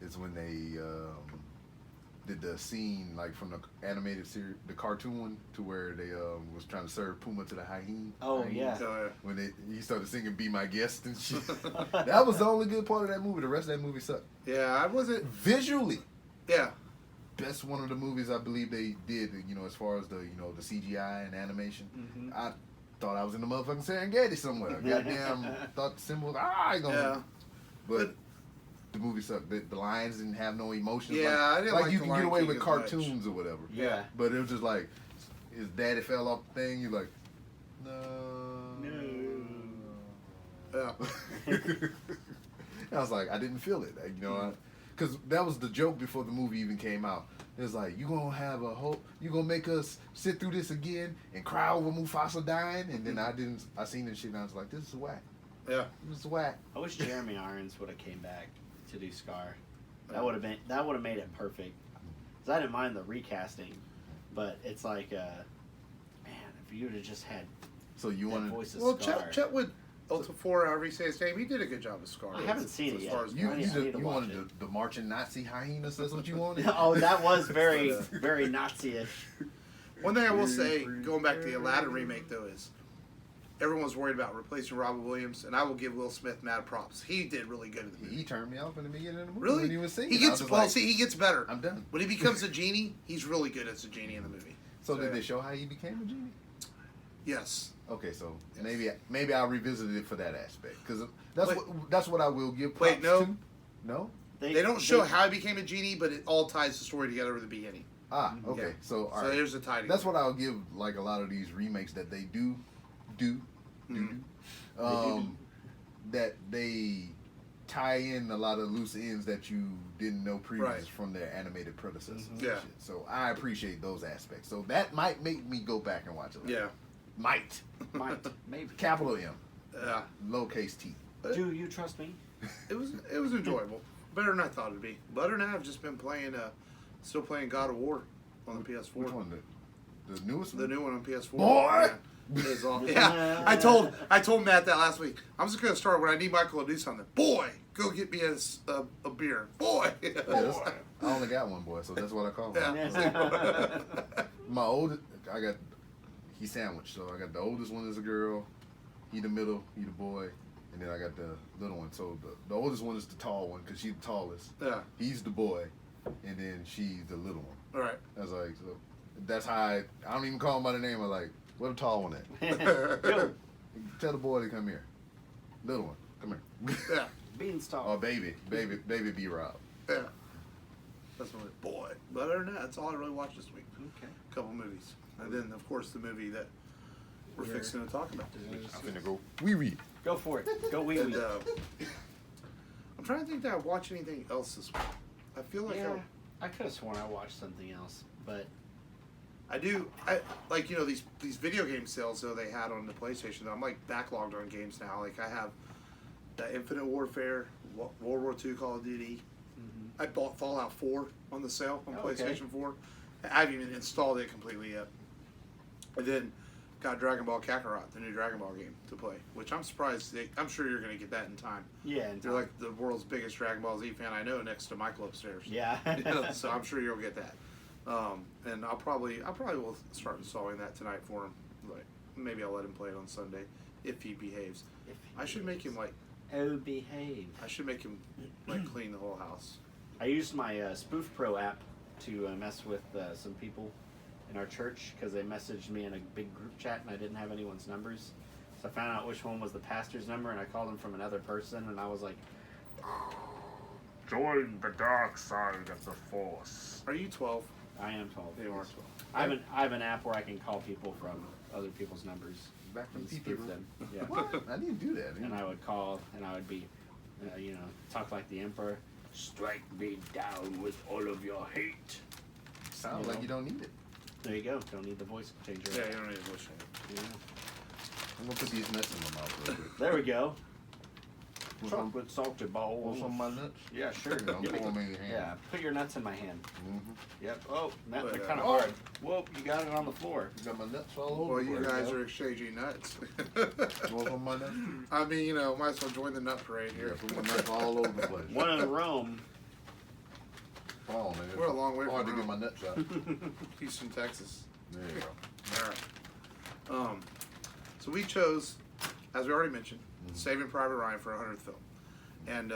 is when they did the scene like from the animated series, the cartoon one, to where they was trying to serve Puma to the hyena. Oh yeah. So, When he started singing "Be My Guest" and shit. That was the only good part of that movie. The rest of that movie sucked. yeah, I wasn't. Visually, Yeah, best one of the movies I believe they did. As far as the the CGI and animation. Mhm. I thought I was in the motherfucking Serengeti somewhere. Goddamn, thought the symbol. I ain't gonna. yeah. But the movie sucked. The lions didn't have no emotions. Yeah, I didn't like you the can Lion get away King with as much. cartoons or whatever. Yeah. But it was just like his daddy fell off the thing. You're like, no. Yeah. I was like, I didn't feel it. Because that was the joke before the movie even came out. It was like, you gonna have a hope, you gonna make us sit through this again and cry over Mufasa dying, and then I seen this shit and I was like, this is whack. Yeah. This is whack. I wish Jeremy Irons would have came back to do Scar. That would have made it perfect. 'Cause I didn't mind the recasting, but it's like, man, if you would have just had So you that wanted voice of Well, Scar. Chetwood, Ultifor, however you say his name, he did a good job as Scar. I haven't seen it as yet. far as you I need to you watch wanted it. the marching Nazi hyenas. That's what you wanted. Oh, that was very, very Nazi-ish. One thing I will say, going back to the Aladdin remake though, is everyone's worried about replacing Robin Williams, and I will give Will Smith mad props. He did really good in the movie. He turned me off in the beginning of the movie Really? when he was singing. He I gets was well. like, See, he gets better. I'm done. When he becomes a genie, he's really good as a genie in the movie. So did yeah. they show how he became a genie? Yes. Okay, so Yes. maybe I'll revisit it for that aspect because Wait. that's what I will give props Wait, no. to. No. They don't show how he became a genie, but it all ties the story together with the beginning. Ah, okay. Yeah. So all So right. there's a tie. That's what I'll give like a lot of these remakes that they do, Mhm. that they tie in a lot of loose ends that you didn't know previous Right. from their animated predecessors. and Yeah. shit. So I appreciate those aspects. So that might make me go back and watch it. Later. Yeah. Might. Maybe. Capital M. Yeah. Lowercase T. Do you trust me? It was enjoyable. Better than I thought it'd be. Better than I've just been playing. Still playing God of War on the PS4. Which one? The newest The one? new one on PS4. Boy! Yeah. It's all, yeah. I told Matt that last week. I'm just gonna start when I need Michael to do something. Boy, go get me a beer. Boy. Yeah, I only got one boy, so that's what I call him. Yeah. My oldest, he's sandwiched. So I got the oldest one is a girl, he the middle, he the boy, and then I got the little one. So the oldest one is the tall one because she's the tallest. Yeah. He's the boy, and then she's the little one. All right. I was like, so that's how I don't even call him by the name. I'm like, where the tall one at? Yo, Tell the boy to come here. Little one, come here. Yeah. Beanstalk. Oh, baby B Rob. Yeah. That's what. Boy. But other than that, that's all I really watched this week. Okay. A couple movies, and then of course the movie that we're Yeah. fixing to talk about. I'm finna go. We read. Go for it. Go wee And wee. I'm trying to think that I watched anything else this week. I feel like Yeah, I could have sworn I watched something else, but I do. I like these video game sales though they had on the PlayStation. I'm like backlogged on games now. Like I have the Infinite Warfare, World War II, Call of Duty. I bought Fallout 4 on the sale on Oh, okay. PlayStation 4. I haven't even installed it completely yet. And then got Dragon Ball Kakarot, the new Dragon Ball game to play, which I'm surprised. I'm sure you're going to get that in time. yeah, and You're like the world's biggest Dragon Ball Z fan I know, next to Michael upstairs. yeah. So I'm sure you'll get that. And I probably will start installing that tonight for him. Like maybe I'll let him play it on Sunday if he behaves. If I should make him like Oh, behave. clean the whole house. I used my Spoof Pro app to mess with some people in our church because they messaged me in a big group chat and I didn't have anyone's numbers. So I found out which one was the pastor's number and I called him from another person and I was like, Join the dark side of the Force. Are you 12? I am 12. You are 12. I have an app where I can call people from other people's numbers Back from and PP spoof room. them. Yeah. What? I didn't do that. And I would call and I would be, talk like the emperor. Strike me down with all of your hate. Sounds like you don't need it. There you go. Don't need the voice changer. Yeah, you don't need to listen. Yeah. I'm gonna put these nuts in my mouth real quick. There we go. Want some- Chocolate salty want balls. some of my nuts? Yeah, sure. Here you go. Give me- Pour 'em in your hand. Yeah, put your nuts in my hand. Mm-hmm. Yep. Oh, that, But, they're kind of oh. hard. Whoa, you got it on the floor. You got my nuts all over. Well, the you place, guys yo. are exchanging nuts. You want some of my nuts? I mean, might as well join the nut parade Yeah, here. put my nuts all over the place. One in Rome. Come on, man. We're a long way Hard from to get my Rome. nuts out. Houston, Texas. There you go. All right. So we chose, as we already mentioned, Mhm. Saving Private Ryan for our 100th film, and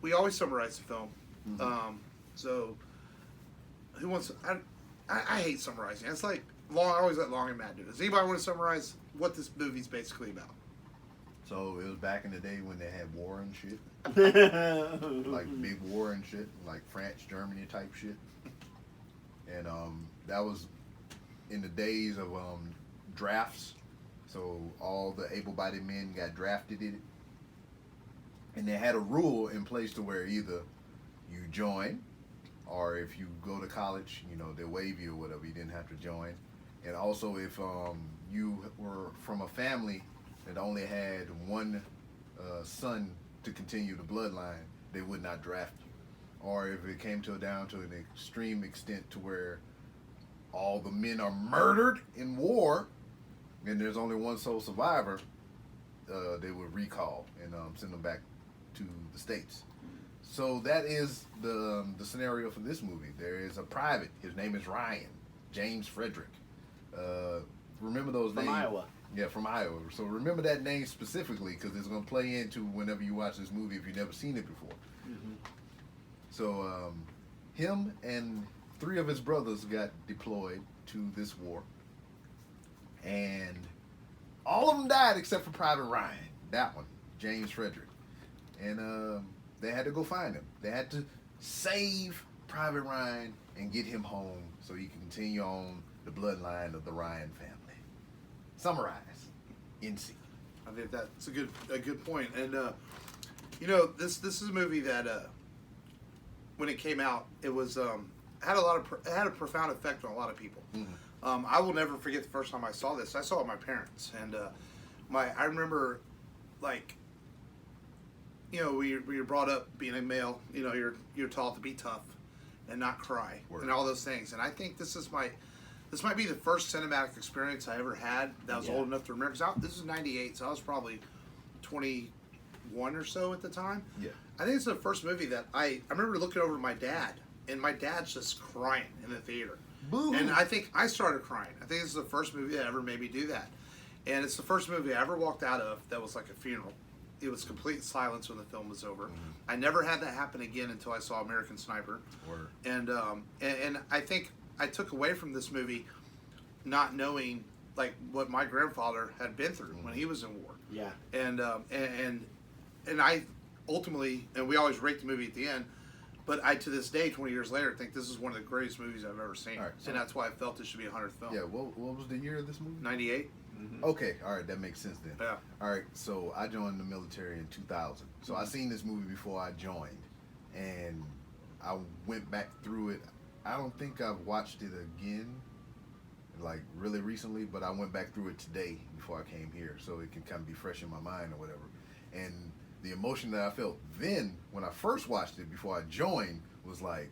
we always summarize the film. Mhm. So who wants? I hate summarizing. It's like long. I always let Long and Matt do it. Does anybody want to summarize what this movie's basically about? So it was back in the day when they had war and shit, like like big war and shit, like France, Germany type shit. And that was in the days of drafts. So all the able-bodied men got drafted in it. And they had a rule in place to where either you join, or if you go to college, they waive you or whatever, you didn't have to join. And also if you were from a family that only had one son to continue the bloodline, they would not draft you. Or if it came down to an extreme extent to where all the men are murdered in war, and there's only one sole survivor, they would recall and send them back to the States. So that is the scenario for this movie. There is a private. His name is Ryan, James Frederick. remember those From names. Iowa. Yeah, from Iowa. So remember that name specifically because it's going to play into whenever you watch this movie if you've never seen it before. Mm-hmm. So him and 3 of his brothers got deployed to this war. And all of them died except for Private Ryan. That one, James Frederick. And they had to go find him. They had to save Private Ryan and get him home so he can continue on the bloodline of the Ryan family. Summarize. NC. I think that's a good point. And you know, this is a movie that when it came out, it was had a profound effect on a lot of people. Mm-hmm. I will never forget the first time I saw this. I saw it with my parents, and I remember, like, you know, we were brought up being a male. You know, you're taught to be tough and not cry and all those things. And I think this might be the first cinematic experience I ever had that was old enough to remember. Because this is '98, so I was probably 21 or so at the time. Yeah. I think it's the first movie that I remember looking over at my dad, and my dad's just crying in the theater. Boo-hoo. And I think I started crying. I think this is the first movie that ever made me do that. And it's the first movie I ever walked out of that was like a funeral. It was complete silence when the film was over. Mm-hmm. I never had that happen again until I saw American Sniper. Word. And I think I took away from this movie not knowing like what my grandfather had been through when he was in war. Yeah. And I ultimately, and we always rate the movie at the end, but I, to this day, 20 years later, think this is one of the greatest movies I've ever seen. All right, so- and that's why I felt it should be a 100th film. Yeah, what was the year of this movie? 98? Okay, all right, that makes sense then. Yeah. All right, so I joined the military in 2000. So I seen this movie before I joined, and I went back through it. I don't think I've watched it again, like really recently, but I went back through it today before I came here, so it can kind of be fresh in my mind or whatever. And the emotion that I felt then when I first watched it before I joined was like,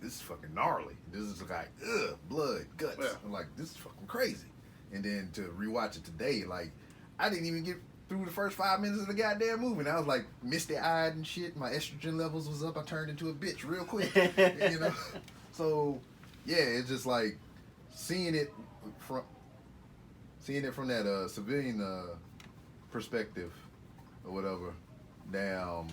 this is fucking gnarly. This is like, ugh, blood, guts. Yeah. I'm like, this is fucking crazy. And then to rewatch it today, like, I didn't even get through the first 5 minutes of the goddamn movie. And I was like misty-eyed and shit. My estrogen levels was up. I turned into a bitch real quick, you know? So, yeah, it's just like seeing it from that civilian perspective or whatever. Damn,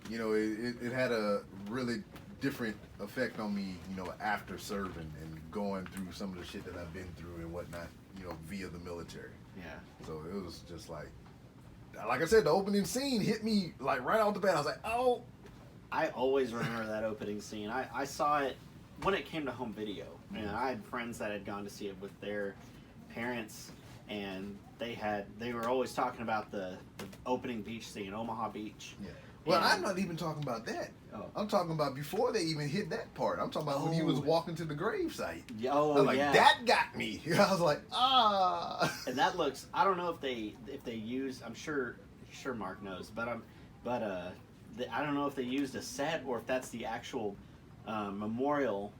you know, it had a really different effect on me, you know, after serving and going through some of the shit that I've been through and whatnot, you know, via the military. Yeah. So it was just like I said, the opening scene hit me like right off the bat. I was like, oh. I always remember that opening scene. I saw it when it came to home video. And I had friends that had gone to see it with their parents, and they were always talking about the opening beach scene, Omaha Beach. Yeah. Well, And- I'm not even talking about that. Oh. I'm talking about before they even hit that part. I'm talking about when he was walking to the gravesite. Yeah, I was like, yeah. that got me. I was like, ah. And that looks. I don't know if they use. I'm sure Mark knows, but I don't know if they used a set or if that's the actual memorial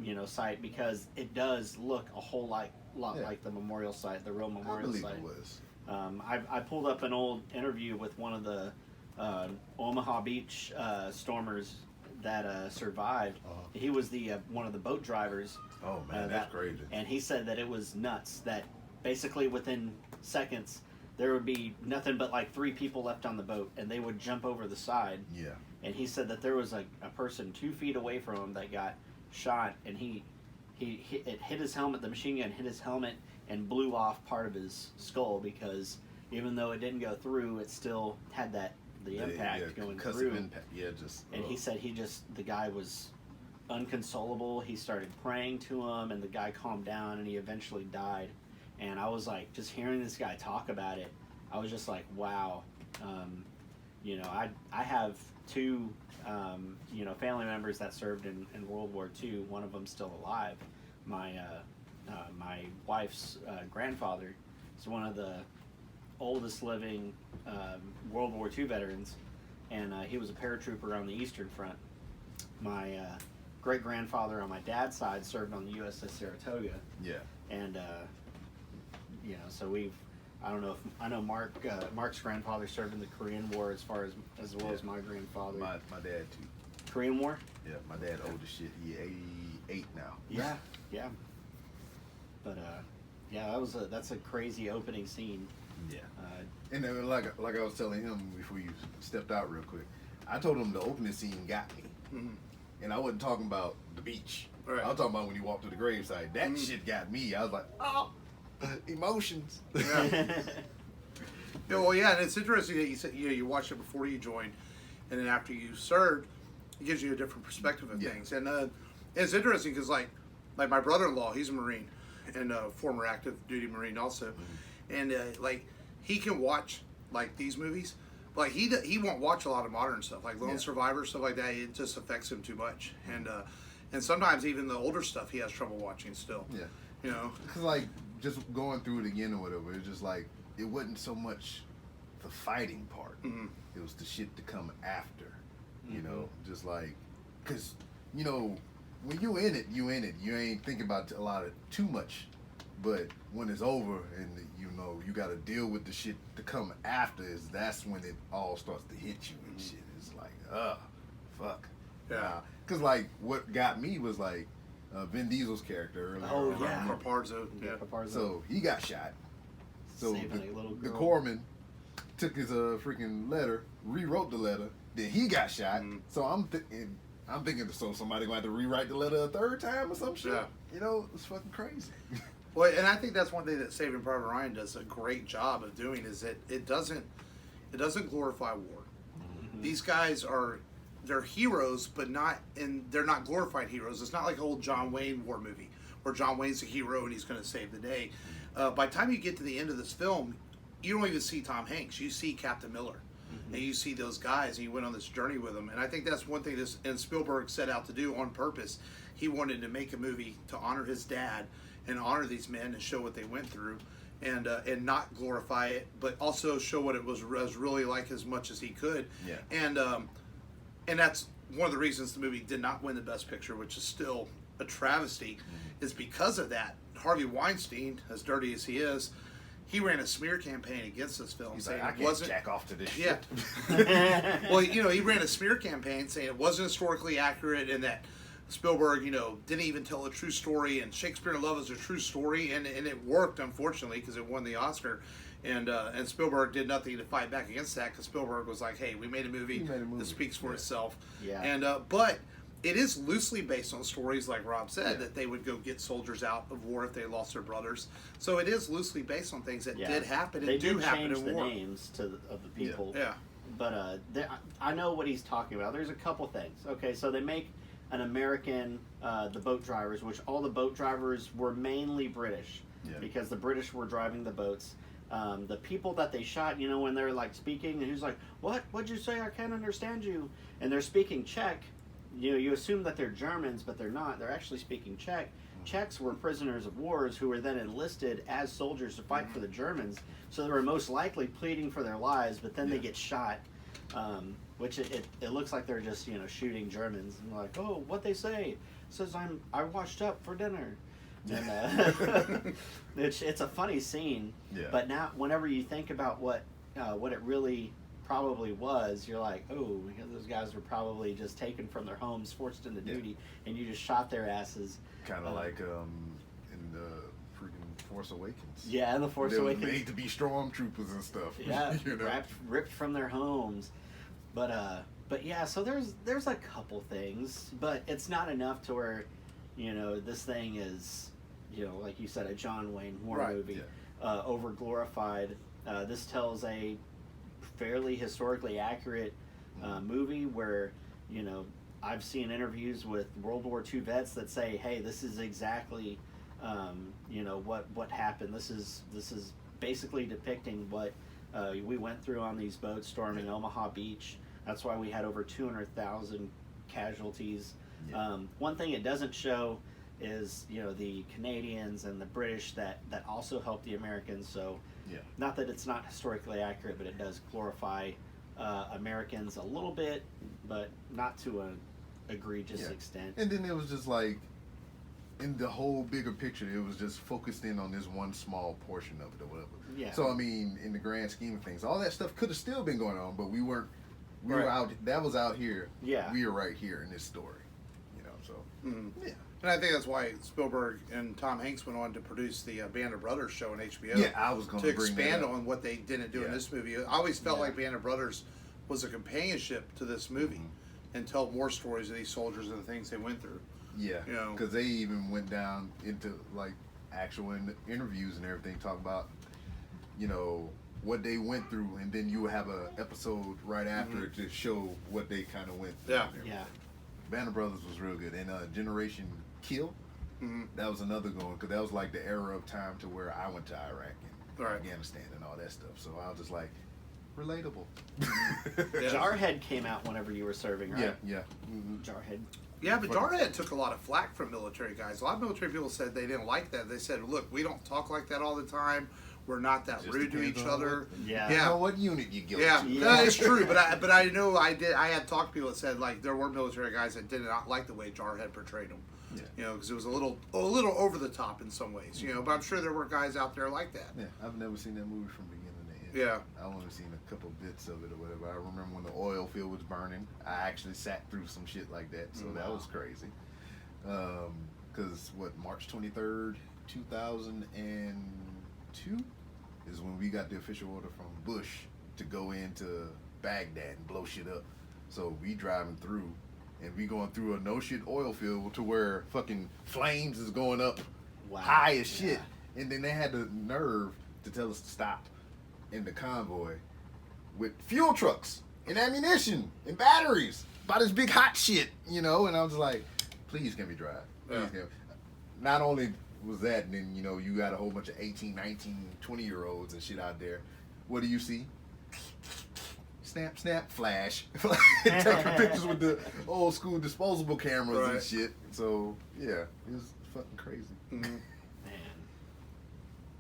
you know, site, because it does look a whole lot like the memorial site, the real I memorial believe site. it was. I pulled up an old interview with one of the Omaha Beach stormers that survived. Uh-huh. He was the one of the boat drivers. Oh man, that's crazy. And he said that it was nuts, that basically within seconds there would be nothing but like 3 people left on the boat, and they would jump over the side. Yeah. And he said that there was a person 2 feet away from him that got shot, and it hit his helmet, the machine gun hit his helmet and blew off part of his skull, because even though it didn't go through, it still had the impact going concussive through. Impact. Yeah, just. And he said the guy was unconsolable. He started praying to him, and the guy calmed down, and he eventually died. And I was like, just hearing this guy talk about it, I was just like, wow. You know, I have 2, you know, family members that served in World War II. One of them still alive. My wife's grandfather is one of the oldest living World War II veterans, and he was a paratrooper on the Eastern Front. My great-grandfather on my dad's side served on the USS Saratoga. Yeah. And you know, so I know Mark's grandfather served in the Korean War as well as my grandfather. My dad too. Korean War? Yeah, my dad old as shit. He 88 now. Yeah, yeah. But yeah, that's a crazy opening scene. Yeah. And then, like I was telling him before you stepped out real quick, I told him the opening scene got me. Mhm. And I wasn't talking about the beach. Right. I was talking about when you walk to the gravesite. That shit got me. I was like, oh, emotions. Yeah. Yeah, well, yeah, and it's interesting that you said you watched it before you joined, and then after you served, it gives you a different perspective of things. And it's interesting because like my brother-in-law, he's a Marine, and former active duty Marine also, and like he can watch like these movies, but like he won't watch a lot of modern stuff like Lone Survivor, stuff like that. It just affects him too much, and sometimes even the older stuff he has trouble watching still. Yeah. You know, Because, like, just going through it again or whatever, it's just like, it wasn't so much the fighting part. Mhm. It was the shit to come after. You know, just like, because, you know, when you in it. You ain't thinking about a lot of too much. But when it's over and, you know, you got to deal with the shit to come after, that's when it all starts to hit you and shit. It's like, fuck. Yeah. Because, like, what got me was, like, Vin Diesel's character earlier. Oh, on. yeah. Caparzo, yeah. Caparzo. So he got shot. So Saving a little the girl. corpsman took his freaking letter, rewrote the letter. Then he got shot. So I'm thinking, so somebody gonna have to rewrite the letter a third time or some shit. Yeah. You know, it's fucking crazy. Well, and I think that's one thing that Saving Private Ryan does a great job of doing is that it doesn't glorify war. These guys they're heroes, but they're not glorified heroes. It's not like an old John Wayne war movie where John Wayne's a hero and he's going to save the day. By the time you get to the end of this film, you don't even see Tom Hanks. You see Captain Miller, and you see those guys, and you went on this journey with them. And I think that's one thing and Spielberg set out to do on purpose. He wanted to make a movie to honor his dad and honor these men and show what they went through, and not glorify it, but also show what it was really like as much as he could. Yeah. And that's one of the reasons the movie did not win the Best Picture, which is still a travesty, is because of that. Harvey Weinstein, as dirty as he is, he ran a smear campaign against this film, He's saying like, I it can't wasn't. jack off to this Yeah. shit. Well, you know, he ran a smear campaign saying it wasn't historically accurate and that Spielberg, you know, didn't even tell a true story, and Shakespeare in Love is a true story, and it worked, unfortunately, because it won the Oscar. And Spielberg did nothing to fight back against that, because Spielberg was like, hey, we made a movie that speaks for itself. Yeah. And but it is loosely based on stories, like Rob said, that they would go get soldiers out of war if they lost their brothers. So it is loosely based on things that did happen and do happen in war. They did change the names of the people. Yeah. But I know what he's talking about. There's a couple things. Okay, so they make an American, the boat drivers, which all the boat drivers were mainly British, because the British were driving the boats. The people that they shot, you know, when they're like speaking, and he's like, what'd you say? I can't understand you. And they're speaking Czech. You know, you assume that they're Germans, but they're not. They're actually speaking Czech. Czechs were prisoners of wars who were then enlisted as soldiers to fight for the Germans. So they were most likely pleading for their lives, but then they get shot. Which it looks like they're just, you know, shooting Germans. And like, oh, what they say? It says I washed up for dinner. And it's a funny scene. Yeah. But now, whenever you think about what it really probably was, you're like, oh, those guys were probably just taken from their homes, forced into duty, and you just shot their asses. Kind of like in the freaking Force Awakens. Yeah, the Force they Awakens. were made to be stormtroopers and stuff. Yeah, you know? ripped from their homes. But yeah, so there's a couple things, but it's not enough to where, you know, this thing is, you know, like you said, a John Wayne war movie, over glorified. This tells a fairly historically accurate movie where, you know, I've seen interviews with World War II vets that say, hey, this is exactly, you know, what happened. This is basically depicting what we went through on these boats storming Omaha Beach. That's why we had over 200,000 casualties. One thing it doesn't show is, you know, the Canadians and the British that also helped the Americans. So not that it's not historically accurate, but it does glorify Americans a little bit, but not to an egregious extent. And then it was just like, in the whole bigger picture, it was just focused in on this one small portion of it or whatever. Yeah. So I mean, in the grand scheme of things, all that stuff could have still been going on, but we weren't. We were out. That was out here. Yeah. We were right here in this story. You know. So And I think that's why Spielberg and Tom Hanks went on to produce the Band of Brothers show on HBO. Yeah, I was going to to bring expand that up. on what they didn't do in Yeah. this movie. I always felt Yeah. like Band of Brothers was a companionship to this movie, and tell more stories of these soldiers and the things they went through. Yeah, You know. because they even went down into like actual interviews and everything, talking about what they went through, and then you would have a episode right after it to show what they kind of went through. Yeah. and everything. Yeah. Band of Brothers was real good, and Generation Kill, that was another good one because that was like the era of time to where I went to Iraq and Right. Afghanistan and all that stuff. So I was just like, relatable. Yeah. Jarhead came out whenever you were serving, right? Yeah. Mm-hmm. Jarhead. Yeah, but Jarhead took a lot of flack from military guys. A lot of military people said they didn't like that. They said, "Look, we don't talk like that all the time. We're not that Just rude to depends each on other." Yeah. You know what unit you go Yeah, to. Yeah. that is true. But I know I had talked to people that said like there were military guys that did not like the way Jarhead portrayed him. Yeah. You know, because it was a little over the top in some ways. You know, but I'm sure there were guys out there like that. Yeah, I've never seen that movie from beginning to end. Yeah. I only seen a couple bits of it or whatever. I remember when the oil field was burning. I actually sat through some shit like that, so that was crazy. Because March 23rd, 2002 is when we got the official order from Bush to go into Baghdad and blow shit up. So we driving through, and we going through a no shit oil field to where fucking flames is going up Wow. high as shit. Yeah. And then they had the nerve to tell us to stop in the convoy with fuel trucks and ammunition and batteries by this big hot shit, and I was like, please can we drive? Please Yeah. can we? Not only was that, and then, you got a whole bunch of 18, 19, 20-year-olds and shit out there. What do you see? Snap, snap, flash. Taking pictures with the old school disposable cameras and Right. shit. So, yeah, it was fucking crazy. Mhm. Man,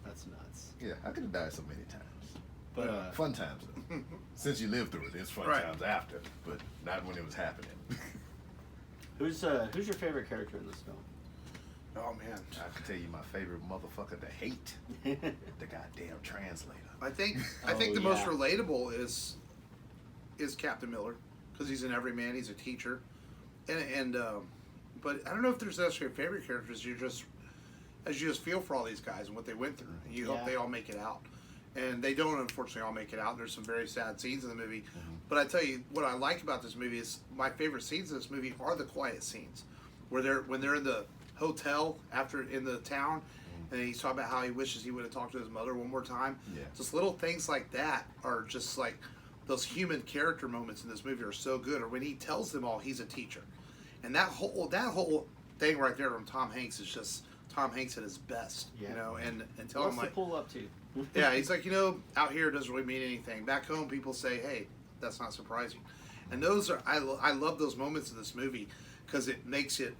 that's nuts. Yeah, I could have died so many times. But Fun times, though. Since you lived through it, it's fun Right. times after, but not when it was happening. who's your favorite character in this film? Oh man, I can tell you my favorite motherfucker to hate, the goddamn translator. I think Oh, the most yeah. relatable is Captain Miller because he's an everyman. He's a teacher, and but I don't know if there's necessarily favorite characters. You just feel for all these guys and what they went through. And you hope Yeah. they all make it out, and they don't unfortunately all make it out. There's some very sad scenes in the movie, but I tell you what I like about this movie is my favorite scenes in this movie are the quiet scenes, when they're in the hotel after in the town. And he's talking about how he wishes he would have talked to his mother one more time. Yeah. Just little things like that are just like those human character moments in this movie are so good. Or when he tells them all he's a teacher, and that whole thing right there from Tom Hanks is just Tom Hanks at his best. Yeah. And tell him What's the like, pull up to? yeah, he's like, out here it doesn't really mean anything. Back home, people say, hey, that's not surprising. And those are I love those moments in this movie because it makes it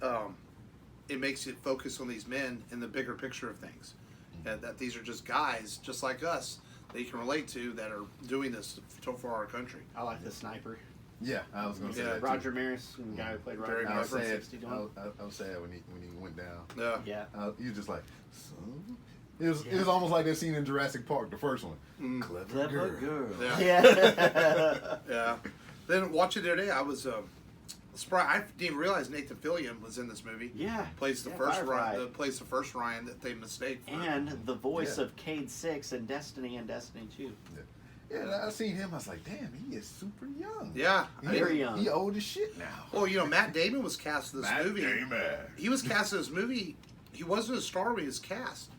focus on these men in the bigger picture of things, and that these are just guys just like us that you can relate to that are doing this for our country. I like the sniper. Yeah, I was gonna say Yeah, that Roger too. Maris, the guy who played Very Roger I was Maris. sad. 60 doing. I was sad when he went down. Yeah. Yeah. He was just like, son. It was almost like that scene in Jurassic Park, the first one. Clever, Clever girl. girl. Yeah. Yeah. Yeah. Then watching it the other day, I was surprised. I didn't even realize Nathan Fillion was in this movie. Yeah. Plays the Yeah, first Firefly. Ryan. Plays the first Ryan that they mistake. For. And the voice Yeah. of Cade 6 in Destiny and Destiny 2. Yeah, I seen him. I was like, damn, he is super young. Yeah. Very young. He old as shit now. Well, Matt Damon was cast in this Matt movie. Damon. He was cast in this movie. He wasn't a star when he was cast.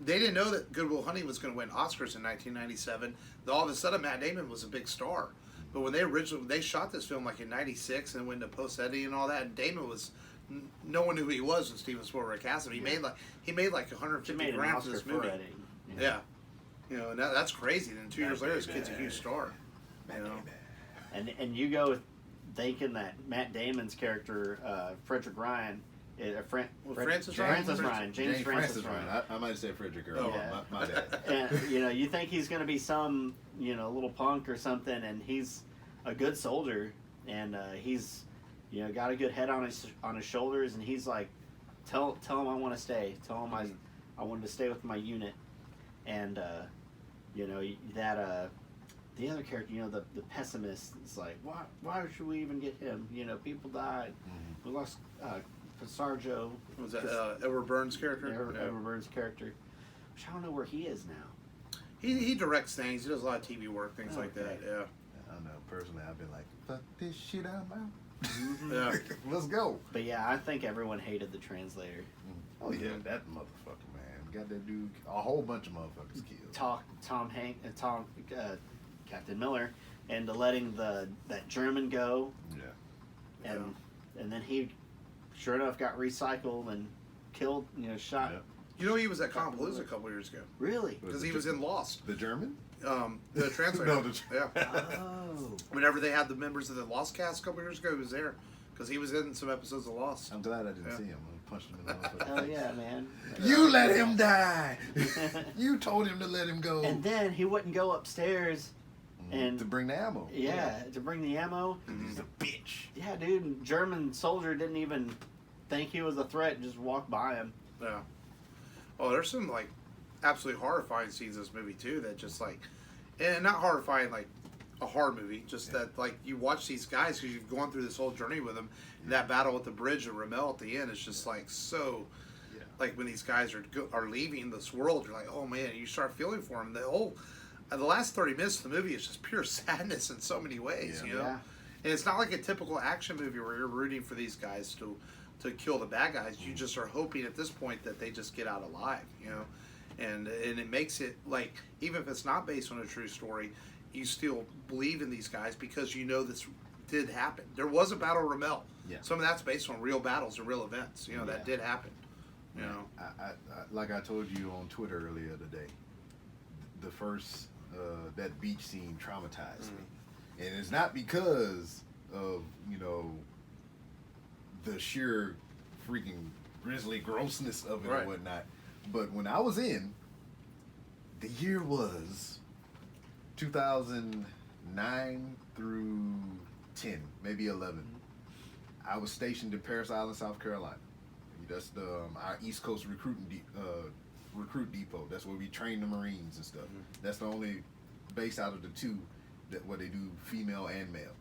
They didn't know that Good Will Hunting was going to win Oscars in 1997. All of a sudden, Matt Damon was a big star. But when they shot this film like in '96 and went to post editing and all that, and Damon was no one knew who he was when Steven Spielberg cast him. He made like She 150 made an grand for Oscar this for movie. editing. Yeah, and that's crazy. Then 2 years Matt later, this Damon. kid's a huge star. Matt You know? Damon. And you go with thinking that Matt Damon's character, Frederick Ryan, Francis Ryan? Francis Ryan, James Francis Ryan. I might have said Frederick Earl. Oh. Yeah. My bad. And you think he's going to be some little punk or something, and he's a good soldier, and he's got a good head on his shoulders, and he's like, tell him I want to stay, tell him I wanted to stay with my unit, and that the other character, the pessimist, is like, why should we even get him? People died, we lost Pasarjo. Was that Edward Burns' character? Edward Burns' character. Which I don't know where he is now. He directs things. He does a lot of TV work, things like that. Yeah. I don't know. Personally, I've been like, fuck this shit out, man. Yeah. Let's go. But yeah, I think everyone hated the translator. Oh yeah, that motherfucker, man. Got that dude. A whole bunch of motherfuckers killed. Captain Miller, into letting that German go, Yeah. and then he, sure enough, got recycled and killed. Shot. Yeah. You know, he was at Compalooza a couple years ago Really? because he was in Lost. The German? The translator. No, yeah. Oh. Whenever they had the members of the Lost cast a couple years ago, he was there because he was in some episodes of Lost. I'm glad I didn't see him. I punched him in the motherfucker. Hell yeah, man. You let him die. You told him to let him go. And then he wouldn't go upstairs and to bring the ammo. to bring the ammo. He's a bitch. Yeah, dude. German soldier didn't even think he was a threat and just walked by him. Yeah. Oh, there's some like absolutely horrifying scenes in this movie too. That just like, and not horrifying like a horror movie. Just that like you watch these guys because you've gone through this whole journey with them. And that battle at the bridge of Ramel at the end is just like so. Yeah. Like when these guys are leaving this world, you're like, oh man, you start feeling for them. The last 30 minutes of the movie is just pure sadness in so many ways, you know. Yeah. And it's not like a typical action movie where you're rooting for these guys to kill the bad guys. You just are hoping at this point that they just get out alive, you know. And it makes it like, even if it's not based on a true story, you still believe in these guys because you know this did happen. There was a Battle of Ramel. Yeah. Some of that's based on real battles and real events, you know, that did happen. You know. I like I told you on Twitter earlier today, the first that beach scene traumatized me, and it's not because of the sheer freaking grisly grossness of it and whatnot, but when I was in, the year was 2009 through 10, maybe 11. I was stationed in Parris Island, South Carolina. That's the our East Coast recruit depot. That's where we train the Marines and stuff. That's the only base out of the two where they do female and male.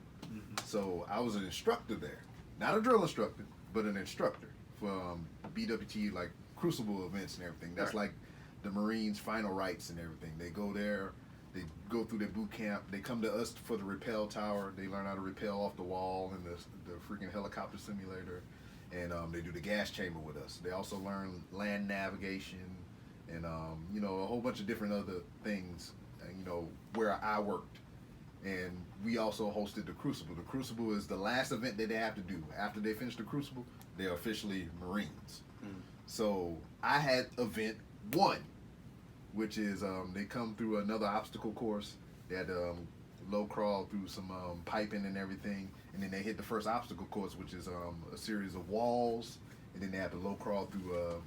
So I was an instructor there, not a drill instructor, but an instructor for BWT, like Crucible events and everything. That's like the Marines' final rites and everything. They go there, they go through their boot camp. They come to us for the rappel tower. They learn how to rappel off the wall and the freaking helicopter simulator. And they do the gas chamber with us. They also learn land navigation and a whole bunch of different other things. Where I worked, and we also hosted the Crucible. The Crucible is the last event that they have to do. After they finish the Crucible, they're officially Marines. So I had event 1, which is they come through another obstacle course. They had to low crawl through some piping and everything. And then they hit the first obstacle course, which is a series of walls, and then they have to low crawl through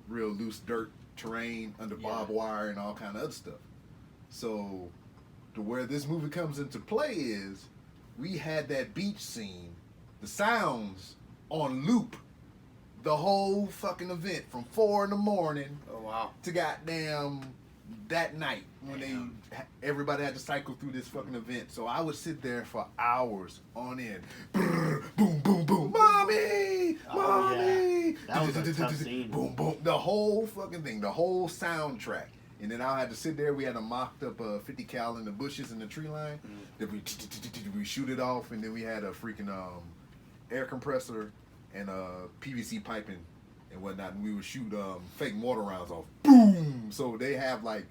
real loose dirt terrain under barbed wire and all kind of other stuff. So, to where this movie comes into play is, we had that beach scene, the sounds on loop, the whole fucking event from 4 in the morning. Oh wow. To goddamn that night when everybody had to cycle through this fucking event. So I would sit there for hours on end. Brrr, boom, boom, boom. Mommy! Mommy! That was a tough scene. Boom, boom. The whole fucking thing. The whole soundtrack. And then I had to sit there. We had a mocked up 50 cal in the bushes in the tree line. Then we shoot it off. And then we had a freaking air compressor and PVC piping and whatnot, and we would shoot fake mortar rounds off. Boom! So they have like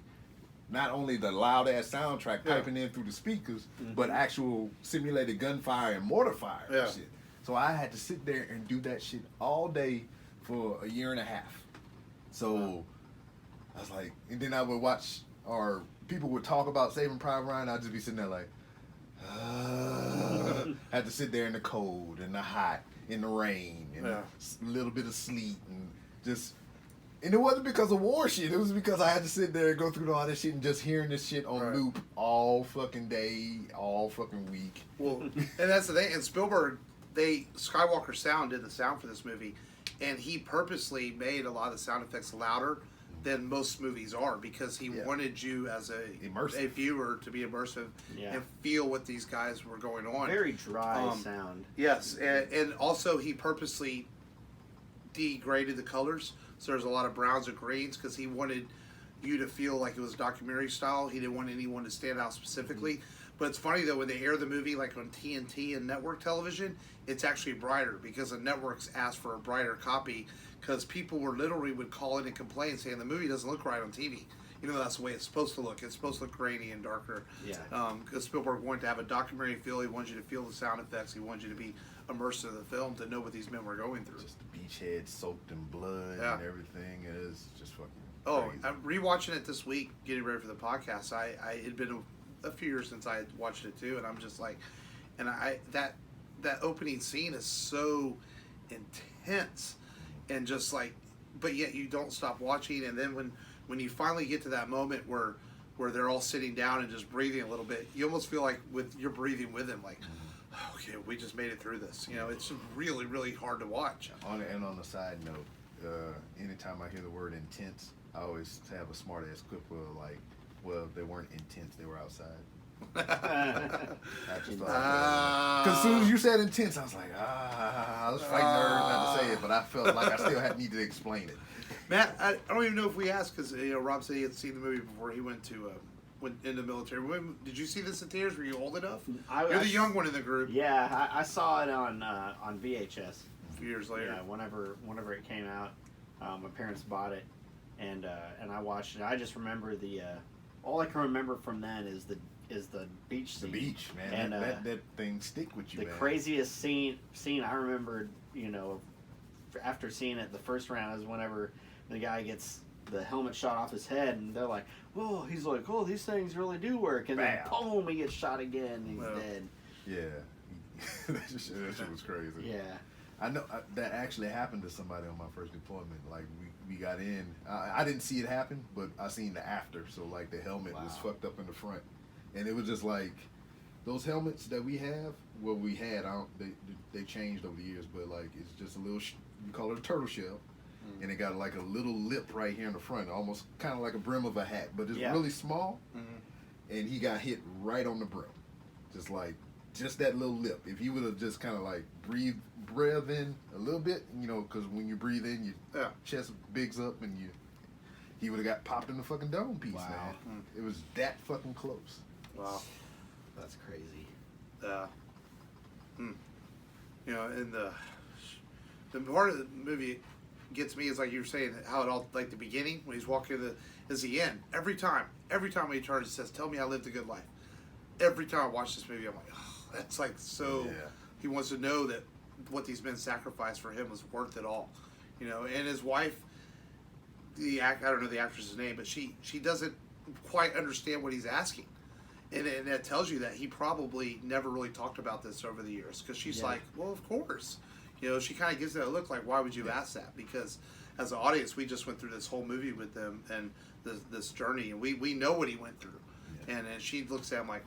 not only the loud ass soundtrack piping in through the speakers, but actual simulated gunfire and mortar fire and shit. So I had to sit there and do that shit all day for a year and a half. So I was like, and then I would watch, or people would talk about Saving Private Ryan. I'd just be sitting there like, had to sit there in the cold and the hot, in the rain, and a little bit of sleet, and it wasn't because of war shit. It was because I had to sit there and go through all this shit and just hearing this shit on loop all fucking day, all fucking week. Well, and that's the thing. And Spielberg, Skywalker Sound did the sound for this movie, and he purposely made a lot of the sound effects louder than most movies are because he wanted you as a viewer to be immersive and feel what these guys were going on. Very dry sound. Yes, and also he purposely degraded the colors, so there's a lot of browns and greens because he wanted you to feel like it was documentary style. He didn't want anyone to stand out specifically. But it's funny though, when they air the movie like on TNT and network television, it's actually brighter because the networks asked for a brighter copy because people were literally would call in and complain saying the movie doesn't look right on TV. You know, that's the way it's supposed to look. It's supposed to look grainy and darker. Yeah. Because Spielberg wanted to have a documentary feel. He wanted you to feel the sound effects. He wanted you to be immersed in the film to know what these men were going through. Just the beachhead soaked in blood Yeah. and everything. It is just fucking Oh, crazy. I'm rewatching it this week, getting ready for the podcast. It had been a few years since I had watched it too, and I'm just like, and that opening scene is so intense, and just like, but yet you don't stop watching, and then when you finally get to that moment where they're all sitting down and just breathing a little bit, you almost feel like you're breathing with them, like, okay, we just made it through this. You know, it's really, really hard to watch. On the side note, anytime I hear the word intense, I always have a smart ass quip where like, well, they weren't intense, they were outside. I just thought, because as soon as you said intense, I was like, I was fighting nerves not to say it, but I felt like I still needed to explain it. Matt, I don't even know if we asked because Rob said he had seen the movie before he went into the military. Did you see this in theaters? Were you old enough? You're the young one in the group. Yeah, I saw it on VHS. A few years later. Yeah, whenever it came out, my parents bought it, and I watched it. I just remember all I can remember from then is the beach The scene. beach, man. And, that thing stick with you, the man. craziest scene I remembered, after seeing it the first round is whenever the guy gets the helmet shot off his head, and they're like, "Oh," he's like, "Oh, these things really do work," and then Bam. boom, he gets shot again, and he's dead. Yeah, that shit was crazy. Yeah. I know that actually happened to somebody on my first deployment. Like we got in, I didn't see it happen, but I seen the after. So like the helmet was fucked up in the front, and it was just like those helmets that we have. Well, we had. They changed over the years, but like it's just a little. You call it a turtle shell, and it got like a little lip right here in the front, almost kind of like a brim of a hat, but it's really small. Mm-hmm. And he got hit right on the brim, just that little lip. If he would have just kind of like breathed in a little bit, because when you breathe in, your chest bigs up, and he would have got popped in the fucking dome piece, man. It was that fucking close. Wow. That's crazy. And the part of the movie gets me is like you were saying how it all like the beginning when he's walking is the end. Every time when he turns, it says, "Tell me I lived a good life." Every time I watch this movie, I'm like, oh, that's like so. Yeah. He wants to know that what these men sacrificed for him was worth it all, And his wife, I don't know the actress's name, but she doesn't quite understand what he's asking. And that tells you that he probably never really talked about this over the years because she's like, well, of course. She kind of gives that look like, why would you ask that? Because as an audience, we just went through this whole movie with them and this journey, and we know what he went through. Yeah. And she looks at him like,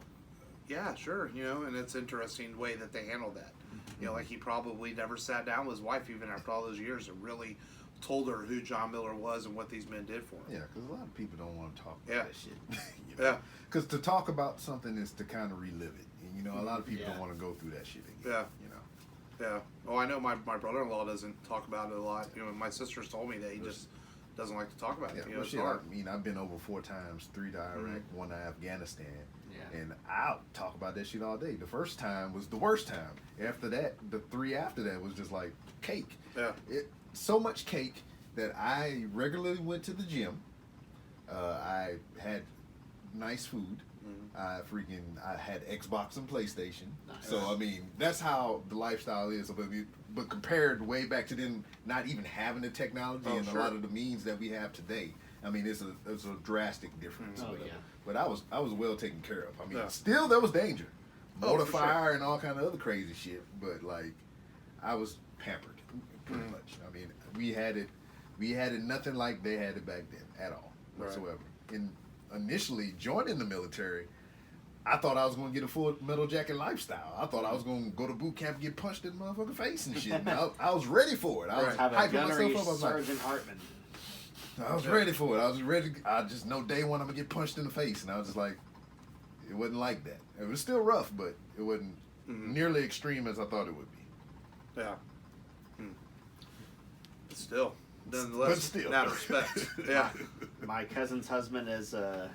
yeah, sure, and it's an interesting way that they handled that. Like he probably never sat down with his wife even after all those years and really told her who John Miller was and what these men did for him. Yeah, because a lot of people don't want to talk about that shit. Yeah. Because to talk about something is to kind of relive it. And, a lot of people don't want to go through that shit again. Yeah. Yeah. Oh, I know my brother-in-law doesn't talk about it a lot. My sister's told me that he just doesn't like to talk about it. Well, shit, I've been over 4 times, 3 to Iraq, 1 to Afghanistan. Yeah. And I'll talk about that shit all day. The first time was the worst time. After that, the 3 after that was just like cake. Yeah. So much cake that I regularly went to the gym. I had nice food. I had Xbox and PlayStation. Nice. So that's how the lifestyle is. But compared way back to then, not even having the technology and a lot of the means that we have today, it's a drastic difference. But I was well taken care of. Still there was danger, mortar fire and all kind of other crazy shit. But like, I was pampered pretty much. We had it nothing like they had it back then at all whatsoever. And initially joining the military, I thought I was going to get a full metal jacket lifestyle. I thought I was going to go to boot camp and get punched in the motherfucking face and shit. And I was ready for it. I was hyping myself up. I was Sergeant Hartman. I was ready for it. I was ready. I just know day one I'm going to get punched in the face. And I was just like, it wasn't like that. It was still rough, but it wasn't nearly extreme as I thought it would be. Yeah. Still, nonetheless, But still. out of respect. Yeah. My cousin's husband is a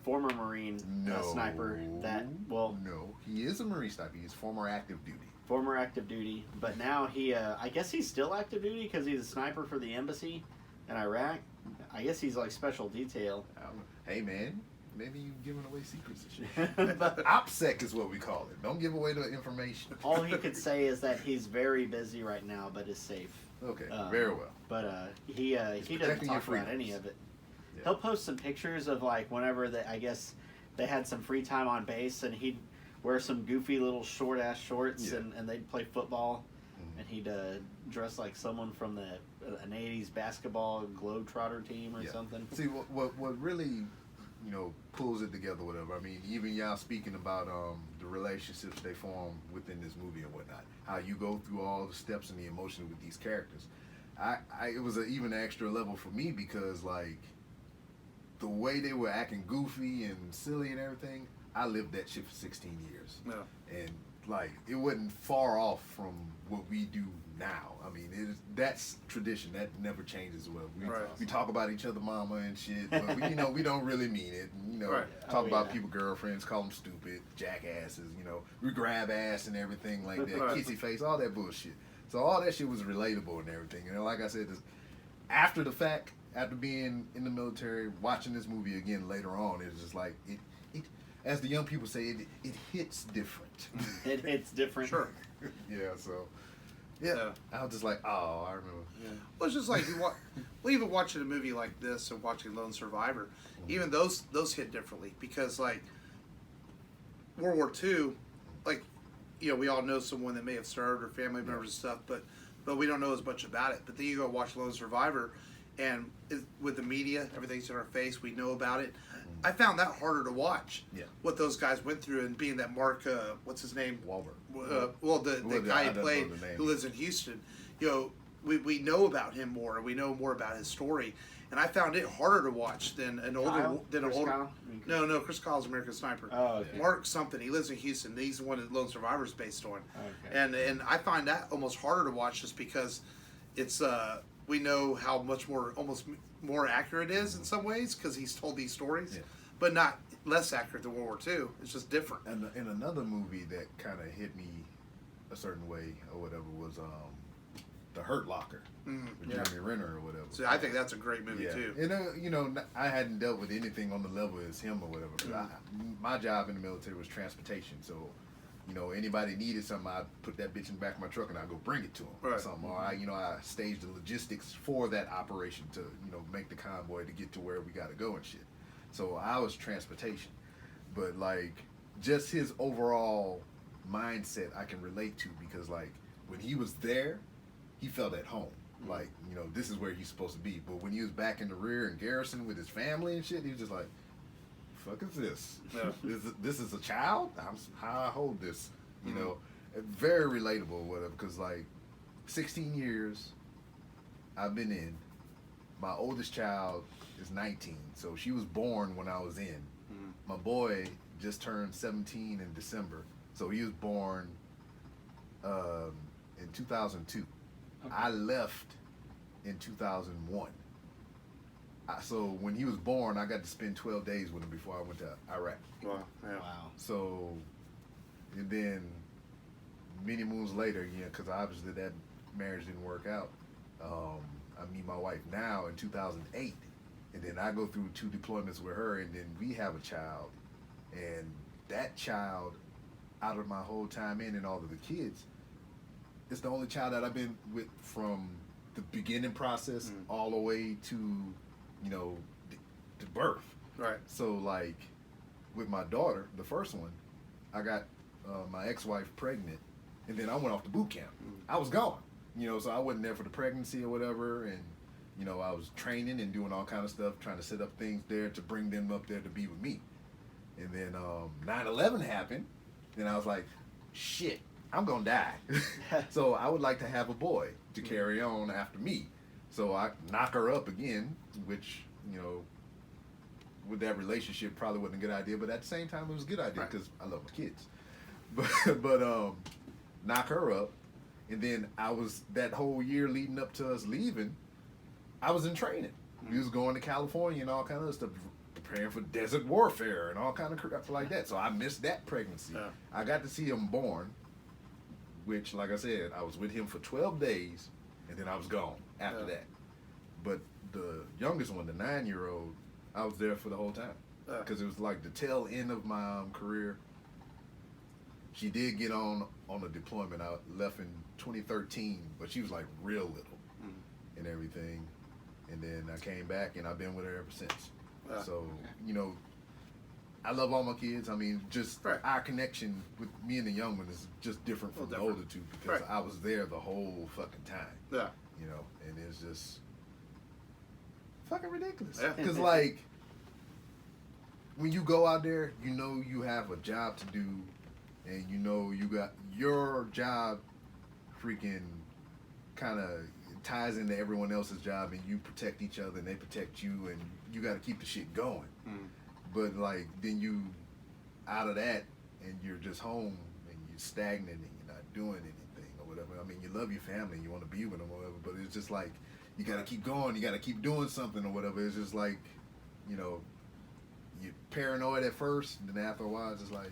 former Marine sniper. No, he is a Marine sniper. He's former active duty. Former active duty, but now he I guess he's still active duty because he's a sniper for the embassy in Iraq. I guess he's like special detail. Hey man, maybe you giving away secrets and shit. But OPSEC is what we call it. Don't give away the information. all he could say is that he's very busy right now, but is safe. Okay, very well. But he doesn't protecting your talk about any freedoms. of it. Yeah. He'll post some pictures of like whenever I guess they had some free time on base, and he'd wear some goofy little short ass shorts, Yeah. and they'd play football, Mhm. and he'd dress like someone from an '80s basketball Globetrotter team or Yeah. something. See, what really, pulls it together, whatever. I mean, even y'all speaking about the relationships they form within this movie and whatnot, how you go through all the steps and the emotion with these characters. It was even an extra level for me because like the way they were acting goofy and silly and everything, I lived that shit for 16 years. Yeah. And like it wasn't far off from what we do now. I mean, that's tradition that never changes. Well, we talk about each other, mama and shit, but we don't really mean it. Right. Talk about people, girlfriends, call them stupid, jackasses. We grab ass and everything like that, Right. kissy face, all that bullshit. So all that shit was relatable and everything. And like I said, after the fact, after being in the military, watching this movie again later on, it's just like it as the young people say, it hits different. It's different. Sure. Yeah, so yeah, I was just like, oh, I remember. Yeah. Well, it's just like even watching a movie like this and watching Lone Survivor, even those hit differently because like World War II, like we all know someone that may have served or family members and stuff, but we don't know as much about it. But then you go watch Lone Survivor, and with the media, everything's in our face. We know about it. I found that harder to watch. Yeah. What those guys went through, and being that Mark, what's his name? Wahlberg. The guy he played who lives in Houston. We know about him more. We know more about his story, and I found it harder to watch than an older Chris Kyle? No, Chris Kyle's American Sniper. Oh, okay. Mark something. He lives in Houston. He's the one that Lone Survivor's based on. Okay. And I find that almost harder to watch just because it's we know how much almost more accurate it is in some ways because he's told these stories, but not less accurate than World War II. It's just different. And in another movie that kind of hit me a certain way or whatever was The Hurt Locker with Jeremy Renner or whatever. So I think that's a great movie too. And I hadn't dealt with anything on the level as him or whatever. 'Cause my job in the military was transportation, so anybody needed something, I'd put that bitch in the back of my truck and I'd go bring it to them or Right. something. Or I staged the logistics for that operation to make the convoy to get to where we got to go and shit. So I was transportation, but like just his overall mindset I can relate to because like when he was there, he felt at home. Like this is where he's supposed to be. But when he was back in the rear in garrison with his family and shit, he was just like, fuck is this? Yeah. This is a child? How I hold this? Very relatable, whatever. Because like, 16 years I've been in. My oldest child is 19, so she was born when I was in. My boy just turned 17 in December, so he was born in 2002. Okay. I left in 2001. So when he was born, I got to spend 12 days with him before I went to Iraq. Wow. Yeah. Wow. So, and then many moons later, because obviously that marriage didn't work out. I meet my wife now in 2008, and then I go through 2 deployments with her, and then we have a child. And that child, out of my whole time in and all of the kids, it's the only child that I've been with from the beginning process all the way to, the birth. Right. So like, with my daughter, the first one, I got my ex-wife pregnant, and then I went off to boot camp. I was gone, so I wasn't there for the pregnancy or whatever, and I was training and doing all kind of stuff, trying to set up things there to bring them up there to be with me. And then 9/11 happened, and I was like, shit, I'm gonna die. So I would like to have a boy to carry on after me. So I knock her up again, which, with that relationship probably wasn't a good idea, but at the same time it was a good idea because I love my kids. But knock her up, And then I was, that whole year leading up to us leaving, I was in training. We was going to California and all kind of stuff, preparing for desert warfare and all kind of crap like that. So I missed that pregnancy. Yeah. I got to see him born, which, like I said, I was with him for 12 days, and then I was gone after that. But the youngest one, the 9-year-old, I was there for the whole time. Because it was like the tail end of my career. She did get on a deployment. I left in 2013, but she was like real little and everything. And then I came back, and I've been with her ever since. So, you know, I love all my kids. I mean, just our connection with me and the young one is just different from the older two because I was there the whole fucking time. Yeah. You know, and it's just fucking ridiculous. Yeah. Because, like, when you go out there, you know you have a job to do, and you know you got your job freaking kind of ties into everyone else's job, and you protect each other and they protect you, and you got to keep the shit going. But like then you out of that and you're just home and you're stagnant and you're not doing anything or whatever. I mean, you love your family, you want to be with them or whatever, but it's just like you got to keep going, you got to keep doing something or whatever. It's just like, you know, you're paranoid at first, and then after a while it's just like,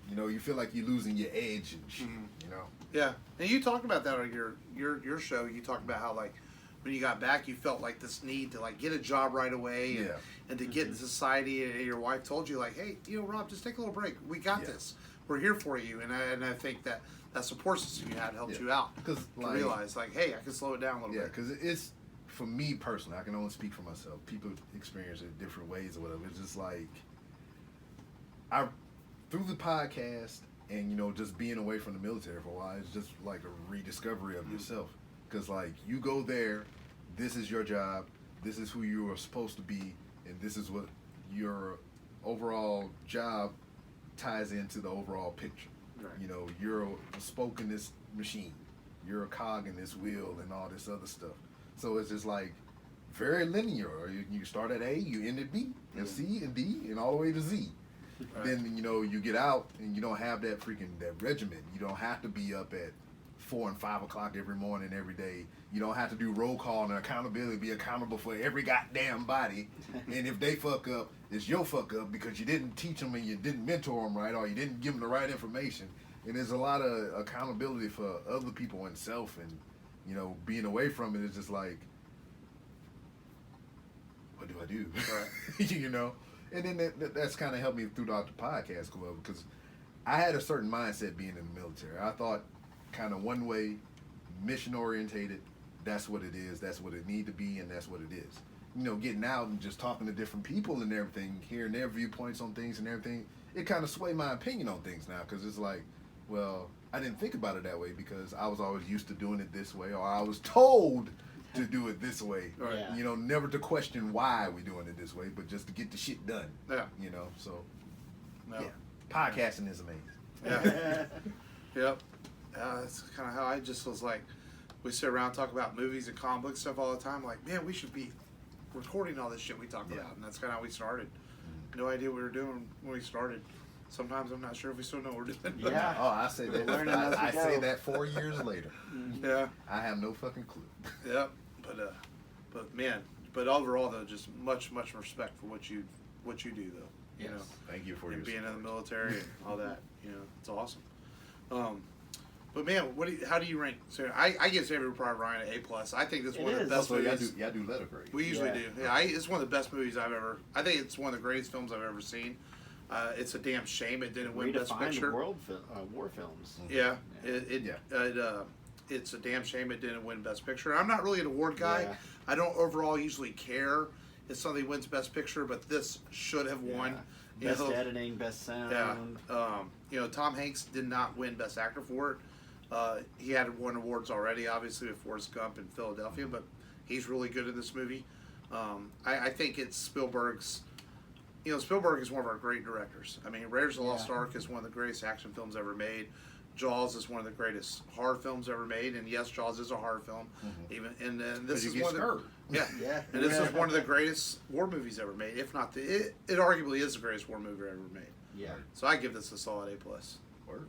you know, you feel like you're losing your edge and shit, you know. Yeah, and you talked about that on your show. You talked about how like when you got back, you felt like this need to like get a job right away and to get in society. And your wife told you like, hey, you know, Rob, just take a little break. We got this. We're here for you. And I think that support system you had helped you out because to realize like, hey, I can slow it down a little bit. Yeah, because it's for me personally. I can only speak for myself. People experience it different ways or whatever. It's just like through the podcast. And, you know, just being away from the military for a while, it's just like a rediscovery of yourself. Because, like, you go there, this is your job, this is who you are supposed to be, and this is what your overall job ties into the overall picture. Right. You know, you're a spoke in this machine, you're a cog in this wheel, and all this other stuff. So it's just like very linear. You start at A, you end at B, and C, and D, and all the way to Z. Right. Then, you know, you get out and you don't have that regiment. You don't have to be up at 4 and 5 o'clock every morning, every day. You don't have to do roll call and accountability, be accountable for every goddamn body. And if they fuck up, it's your fuck up because you didn't teach them and you didn't mentor them right, or you didn't give them the right information. And there's a lot of accountability for other people and self, and, you know, being away from it is just like, what do I do? Right. You know? And then that's kind of helped me throughout the podcast, because I had a certain mindset being in the military. I thought kind of one way, mission orientated, that's what it is, that's what it need to be, and that's what it is. You know, getting out and just talking to different people and everything, hearing their viewpoints on things and everything, it kind of swayed my opinion on things now, because it's like, well, I didn't think about it that way because I was always used to doing it this way, or I was told to do it this way. Right. Yeah. You know, never to question why we're doing it this way, but just to get the shit done. Yeah. You know, so yeah. Podcasting is amazing. Yeah. Yep. That's kind of how I just was like, we sit around and talk about movies and comic book stuff all the time. Like, man, we should be recording all this shit we talk about. And that's kind of how we started. No idea what we were doing when we started. Sometimes I'm not sure if we still know what we're doing. Yeah. Oh, I say that. I say that 4 years later. Yeah. I have no fucking clue. Yeah. But man, overall though, just much respect for what you do though. You know. Thank you for and your being support. in the military and all that. You know, it's awesome. But man, how do you rank? So I give Saving Private Ryan an A+. I think that's one of the best movies. Y'all do letter grade. We usually do. Yeah, it's one of the best movies I've ever. I think it's one of the greatest films I've ever seen. It's a damn shame it didn't win Best Picture. War films. Yeah, it's a damn shame it didn't win Best Picture. I'm not really an award guy. Yeah. I don't overall usually care if something wins Best Picture, but this should have won. Best editing, best sound. Yeah. You know, Tom Hanks did not win Best Actor for it. He had won awards already, obviously, with Forrest Gump in Philadelphia, but he's really good in this movie. I think it's Spielberg's. You know, Spielberg is one of our great directors. I mean, Raiders of the Lost Ark is one of the greatest action films ever made. Jaws is one of the greatest horror films ever made, and yes, Jaws is a horror film. Even and this is one of the and this is one of the greatest war movies ever made. If not, it arguably is the greatest war movie ever made. Yeah. So I give this a solid A+. Word.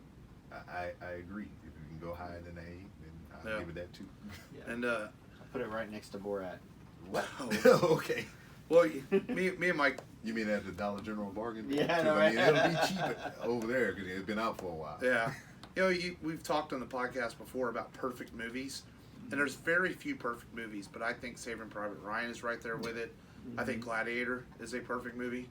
I agree. If you can go higher than an 8, then I'll Yeah. give it that too. Yeah. And I put it right next to Borat. What? Oh. Okay. well, me and Mike. You mean at the Dollar General bargain? Yeah, I 'Cause, know, I mean, right? it'll be cheap over there because it's been out for a while. Yeah. We've talked on the podcast before about perfect movies, and there's very few perfect movies, but I think Saving Private Ryan is right there with it. I think Gladiator is a perfect movie.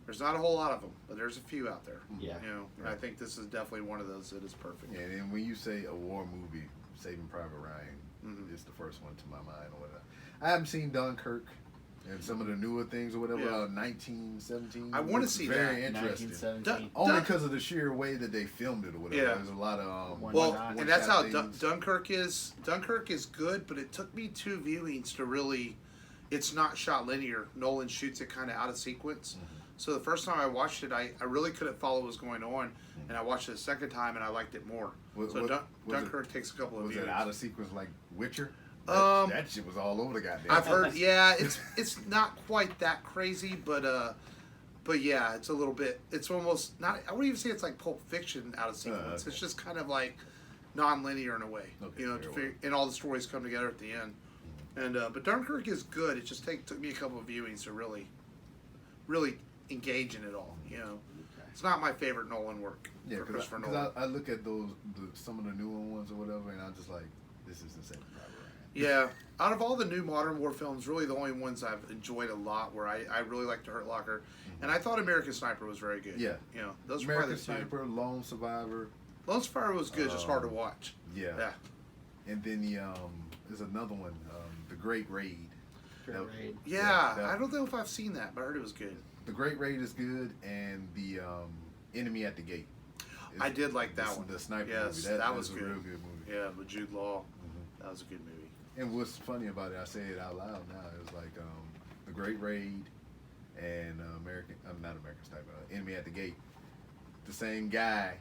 There's not a whole lot of them, but there's a few out there. Yeah. And I think this is definitely one of those that is perfect. Yeah, and then when you say a war movie, Saving Private Ryan Mhm. is the first one to my mind or whatever. I haven't seen Dunkirk and some of the newer things or whatever. Yeah. 1917. I wanna looks see very that. interesting. 1917. Only because of the sheer way that they filmed it or whatever. Yeah. There's a lot of One Well, shot and that's how things. Dunkirk is. Dunkirk is good, but it took me 2 viewings to really. It's not shot linear. Nolan shoots it kind of out of sequence. So the first time I watched it, I really couldn't follow what was going on, and I watched it a second time and I liked it more. What- So was Dunkirk takes a couple of Was it viewings. out of sequence like Witcher? Um, that shit was all over the goddamn. I've heard, yeah, it's not quite that crazy, but yeah, it's a little bit. It's almost not. I wouldn't even say it's like Pulp Fiction out of sequence. Okay. It's just kind of like non-linear in a way, Okay, you know. very And all the stories come together at the end. And but Dunkirk is good. It just took me a couple of viewings to really engage in it all. You know, it's not my favorite Nolan work. Yeah, for because Christopher Nolan. I look at some of the newer ones or whatever, and I'm just like, this isn't Saving Private Ryan. Yeah, out of all the new modern war films, really the only ones I've enjoyed a lot, where I really liked The Hurt Locker, and I thought American Sniper was very good. Yeah. you know, those were American probably the two. Sniper, Lone Survivor, Lone Survivor was good, just hard to watch. yeah. Yeah, And then there's another one, The Great Raid. Great That- Raid. yeah. that- I don't know if I've seen that, but I heard it was good. The Great Raid is good, and the Enemy at the Gate. is- I did like that one. The sniper Yes, movie. that was is a good. real good movie. Yeah, with Jude Law, Mhm. that was a good movie. And what's funny about it, I say it out loud now, is like The Great Raid and not American Sniper, Enemy at the Gate. The same guy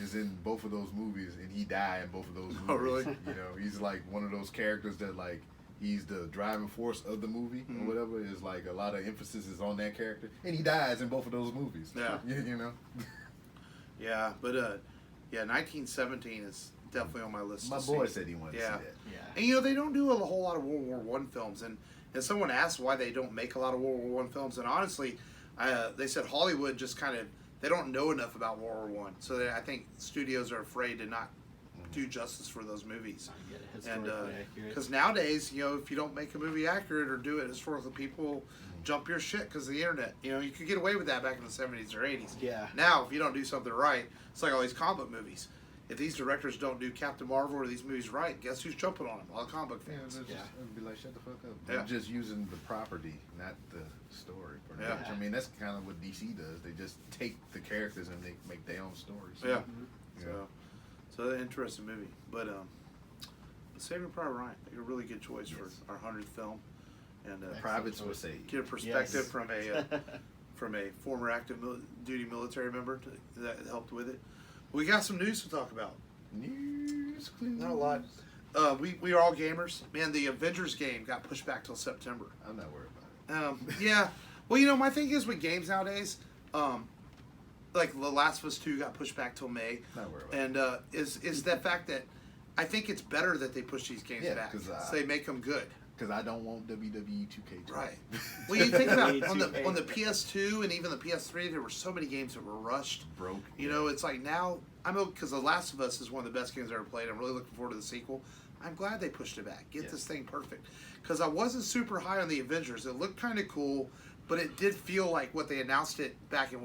is in both of those movies, and he died in both of those movies. Oh, really? You know, he's like one of those characters that like he's the driving force of the movie Mhm. or whatever. Is like a lot of emphasis is on that character, and he dies in both of those movies. Yeah. you know. Yeah, but 1917 is definitely on my list. My to boy see. said he wanted to Yeah. see that. Yeah. And you know, they don't do a whole lot of World War One films, and someone asked why they don't make a lot of World War One films, and honestly, they said Hollywood just kind of they don't know enough about World War One, so I think studios are afraid to not do justice for those movies. I get it. And Historically accurate. because nowadays, you know, if you don't make a movie accurate or do it historically, people jump your shit because of the internet. You know, you could get away with that back in the 70s or 80s. Yeah. Now, if you don't do something right, it's like all these comic book movies. If these directors don't do Captain Marvel or these movies right, guess who's jumping on them? All the comic book Yeah, fans. just, Yeah. I'd be like, shut the fuck up. Yeah. They're just using the property, not the story. Pretty Yeah. much. I mean, that's kind of what DC does. They just take the characters and they make their own stories. Yeah. Yeah. So an interesting movie. But Saving Private Ryan, I think a really good choice Yes. for our 100th film. And Privates were choice. saved. get a perspective Yes. from a former active duty military member that helped with it. We got some news to talk about. News clues. Not a lot. We are all gamers. Man, the Avengers game got pushed back till September. I'm not worried about it. Yeah. Well, you know, my thing is with games nowadays, like The Last of Us 2 got pushed back till May. Not worried about it. And is the fact that I think it's better that they push these games Yeah, back 'cause, so they make them good. Because I don't want WWE 2K2. Right. Well, you think about Me on too, the hey. PS2 and even the PS3, there were so many games that were rushed. Broke. You know, it's like now because The Last of Us is one of the best games I've ever played. I'm really looking forward to the sequel. I'm glad they pushed it back. Get Yeah. this thing perfect. Because I wasn't super high on the Avengers. It looked kind of cool, but it did feel like what they announced it back in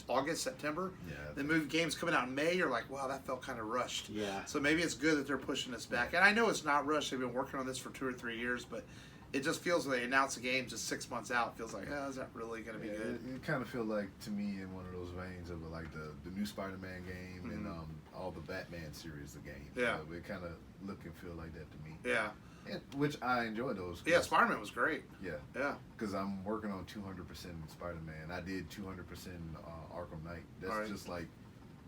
August, September. Yeah. The movie games coming out in May. You're like, wow, that felt kind of rushed. Yeah. So maybe it's good that they're pushing this back. And I know it's not rushed. They've been working on this for 2 or 3 years, but it just feels when they announce a game just 6 months out. It feels like, oh, is that really going to be Yeah, good? it kind of feel like to me in one of those veins of like the new Spider-Man game and all the Batman series of games. Yeah. So it kind of look and feel like that to me. Yeah. And, which I enjoy those. Yeah, Spider-Man was great. Yeah. Yeah. Because I'm working on 200% Spider-Man. I did 200% Arkham Knight. That's Alright. just like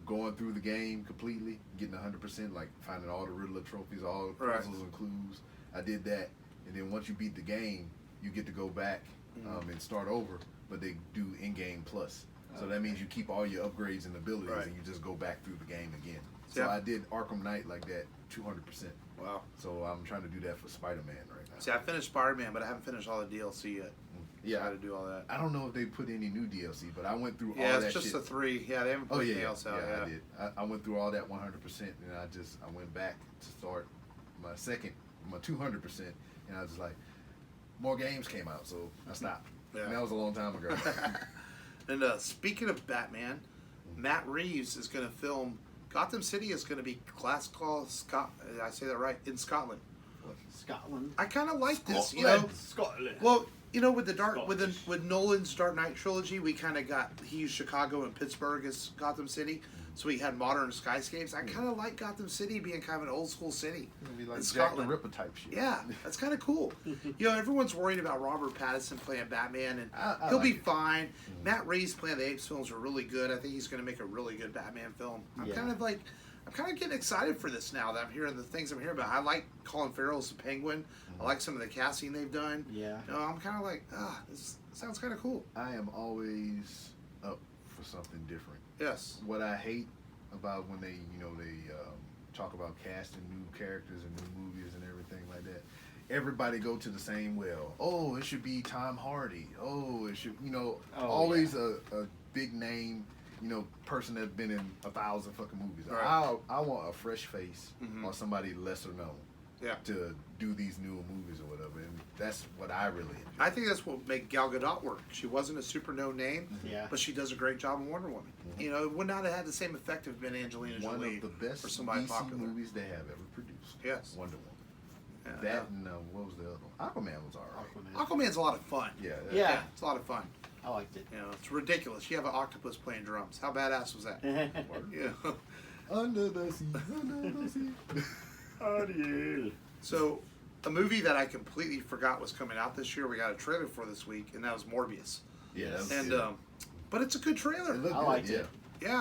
going through the game completely, getting 100%, like finding all the Riddler trophies, all the Right. puzzles and clues. I did that, and then once you beat the game, you get to go back and start over. But they do in-game plus, so that means you keep all your upgrades and abilities, Right. and you just go back through the game again. So Yeah. I did Arkham Knight like that 200%. Wow. So I'm trying to do that for Spider-Man right now. See, I finished Spider-Man, but I haven't finished all the DLC yet. Yeah, Got to do all that. I don't know if they put any new DLC, but I went through Yeah, all it's that just shit. the 3. Yeah, they haven't put Oh yeah, anything yeah, else out. yeah, Yeah, I did. I went through all that 100%, and I went back to start my 200%, and I was just like, more games came out, so I stopped. Yeah. And that was a long time ago. And speaking of Batman, Matt Reeves is going to film. Gotham City is going to be classical Scott. Did I say that right? In Scotland. Scotland. I kind of like this, you know. Scotland. Well, you know, with the Scottish. with Nolan's Dark Knight trilogy, we kind of he used Chicago and Pittsburgh as Gotham City, so we had modern skyscapes. I kind of like Gotham City being kind of an old school city. It'll be like in Jack Scotland. the Ripper type shit. Yeah, that's kind of cool. You know, everyone's worried about Robert Pattinson playing Batman, and I he'll like be it. fine. Matt Reeves playing the Apes films are really good. I think he's going to make a really good Batman film. I'm Yeah. kind of getting excited for this now that I'm hearing the things I'm hearing about. I like Colin Farrell as the Penguin. I like some of the casting they've done. Yeah. You know, I'm kind of like, this sounds kind of cool. I am always up for something different. Yes. What I hate about when they talk about casting new characters and new movies and everything like that, everybody go to the same well. Oh, it should be Tom Hardy. Oh, it should, always a big name, person that's been in 1,000 fucking movies. Right. I want a fresh face or somebody lesser known Yeah. to do these new movies or whatever, and that's what I really enjoy. I think that's what made Gal Gadot work. She wasn't a super known name, Yeah. but she does a great job in Wonder Woman. You know, it would not have had the same effect if it had been Angelina One Jolie of the best or somebody DC popular. movies they have ever produced. Yes. Wonder Woman. Yeah, That and what was the other one? Aquaman was alright. Aquaman's a lot of fun. Yeah. Yeah. It's a lot of fun. I liked it. You know, it's ridiculous. You have an octopus playing drums. How badass was that? Yeah. Under the sea, under the sea. Ariel. So, a movie that I completely forgot was coming out this year, we got a trailer for this week, and that was Morbius. Yeah. That was And good. but it's a good trailer. It looked I good, liked yeah. it. Yeah,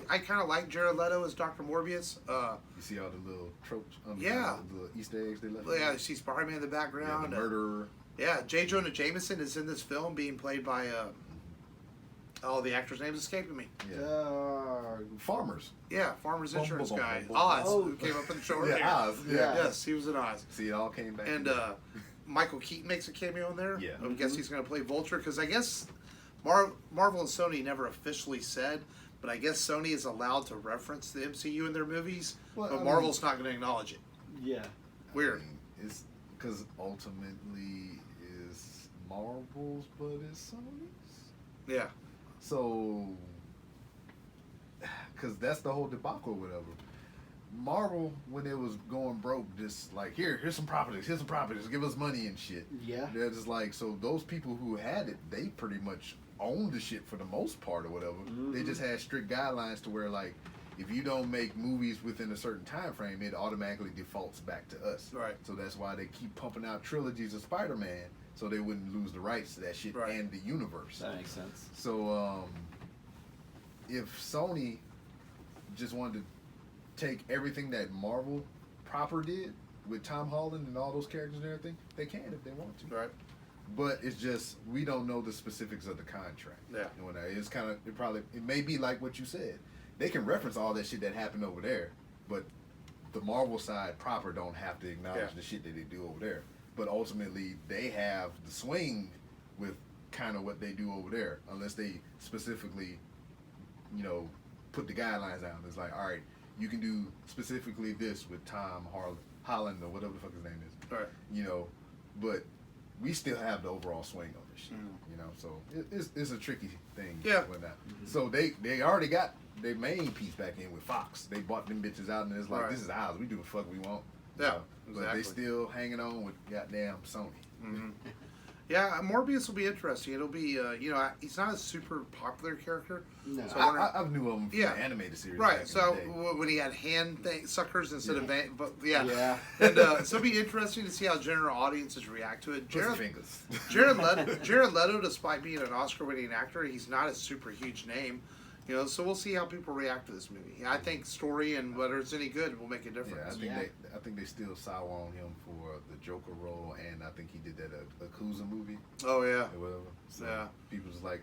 I kind of like Jared Leto as Dr. Morbius. You see all the little tropes, Yeah. the little Easter eggs they left. Yeah, you see Spider-Man in the Yeah, background. the murderer. Yeah, J. Jonah Jameson is in this film being played by, the actor's name's escaping me. Yeah. Farmers. Yeah, Farmer's Bum, Insurance bum, bum, guy. bum, bum. Oz, Oh. who came up in the show Yeah, earlier. Oz. Yeah. Yes, he was in Oz. See, it all came back. And Michael Keaton makes a cameo in there. Yeah. I guess he's going to play Vulture because I guess Marvel and Sony never officially said, but I guess Sony is allowed to reference the MCU in their movies, Well, but I mean- Marvel's not going to acknowledge it. Yeah. Weird. It's because ultimately it's Marvel's, but it's Sony's. Yeah. So, because that's the whole debacle, or whatever. Marvel, when it was going broke, just like here's some properties, give us money and shit. Yeah. They're just like, so those people who had it, they pretty much owned the shit for the most part or whatever. They just had strict guidelines to where like, if you don't make movies within a certain time frame, it automatically defaults back to us. Right. So that's why they keep pumping out trilogies of Spider-Man, so they wouldn't lose the rights to that shit Right. and the universe. That makes sense. So, if Sony just wanted to take everything that Marvel proper did with Tom Holland and all those characters and everything, they can if they want to. Right. But it's just we don't know the specifics of the contract. Yeah. And when it's kind of it may be like what you said. They can reference all that shit that happened over there, but the Marvel side proper don't have to acknowledge Yeah. the shit that they do over there. But ultimately, they have the swing with kind of what they do over there, unless they specifically, put the guidelines out. It's like, all right, you can do specifically this with Tom Holland or whatever the fuck his name is. Right. But we still have the overall swing on this shit. So it's a tricky thing. Yeah. With that. So they already got their main piece back in with Fox. They bought them bitches out, and it's like, Right. this is ours. We do the fuck we want. Yeah, But they exactly. still hanging on with goddamn Sony. Yeah, Morbius will be interesting. It'll be, he's not a super popular character. No. So I wonder- I knew of him from Yeah. the animated series. Right, back so in the day. when he had hand suckers instead of but yeah. Yeah. And so it'll be interesting to see how general audiences react to it. Pussy fingers. Jared Leto, despite being an Oscar-winning actor, he's not a super huge name. So we'll see how people react to this movie. I think story and whether it's any good will make a Yeah, difference. I think they still sour on him for the Joker role, and I think he did that Yakuza movie Oh yeah. or whatever. So Yeah. people's like,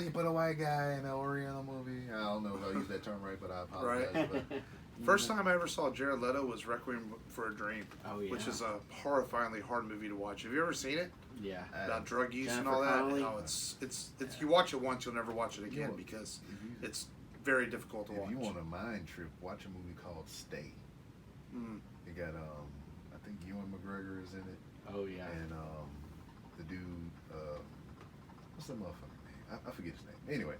you put a white guy in an Oriental movie. I don't know if I use that term right, but I apologize. Right. But First time I ever saw Jared Leto was Requiem for a Dream, Oh yeah. which is a horrifyingly hard movie to watch. Have you ever seen it? Yeah. About drug use and Jennifer all that? Connelly. No, it's you watch it once, you'll never watch it again know, because If you, it's very difficult to watch. if you want a mind trip, watch a movie called Stay. Mm. It got I think Ewan McGregor is in it, Oh yeah. and the dude what's that motherfucker name? I forget his name. Anyway,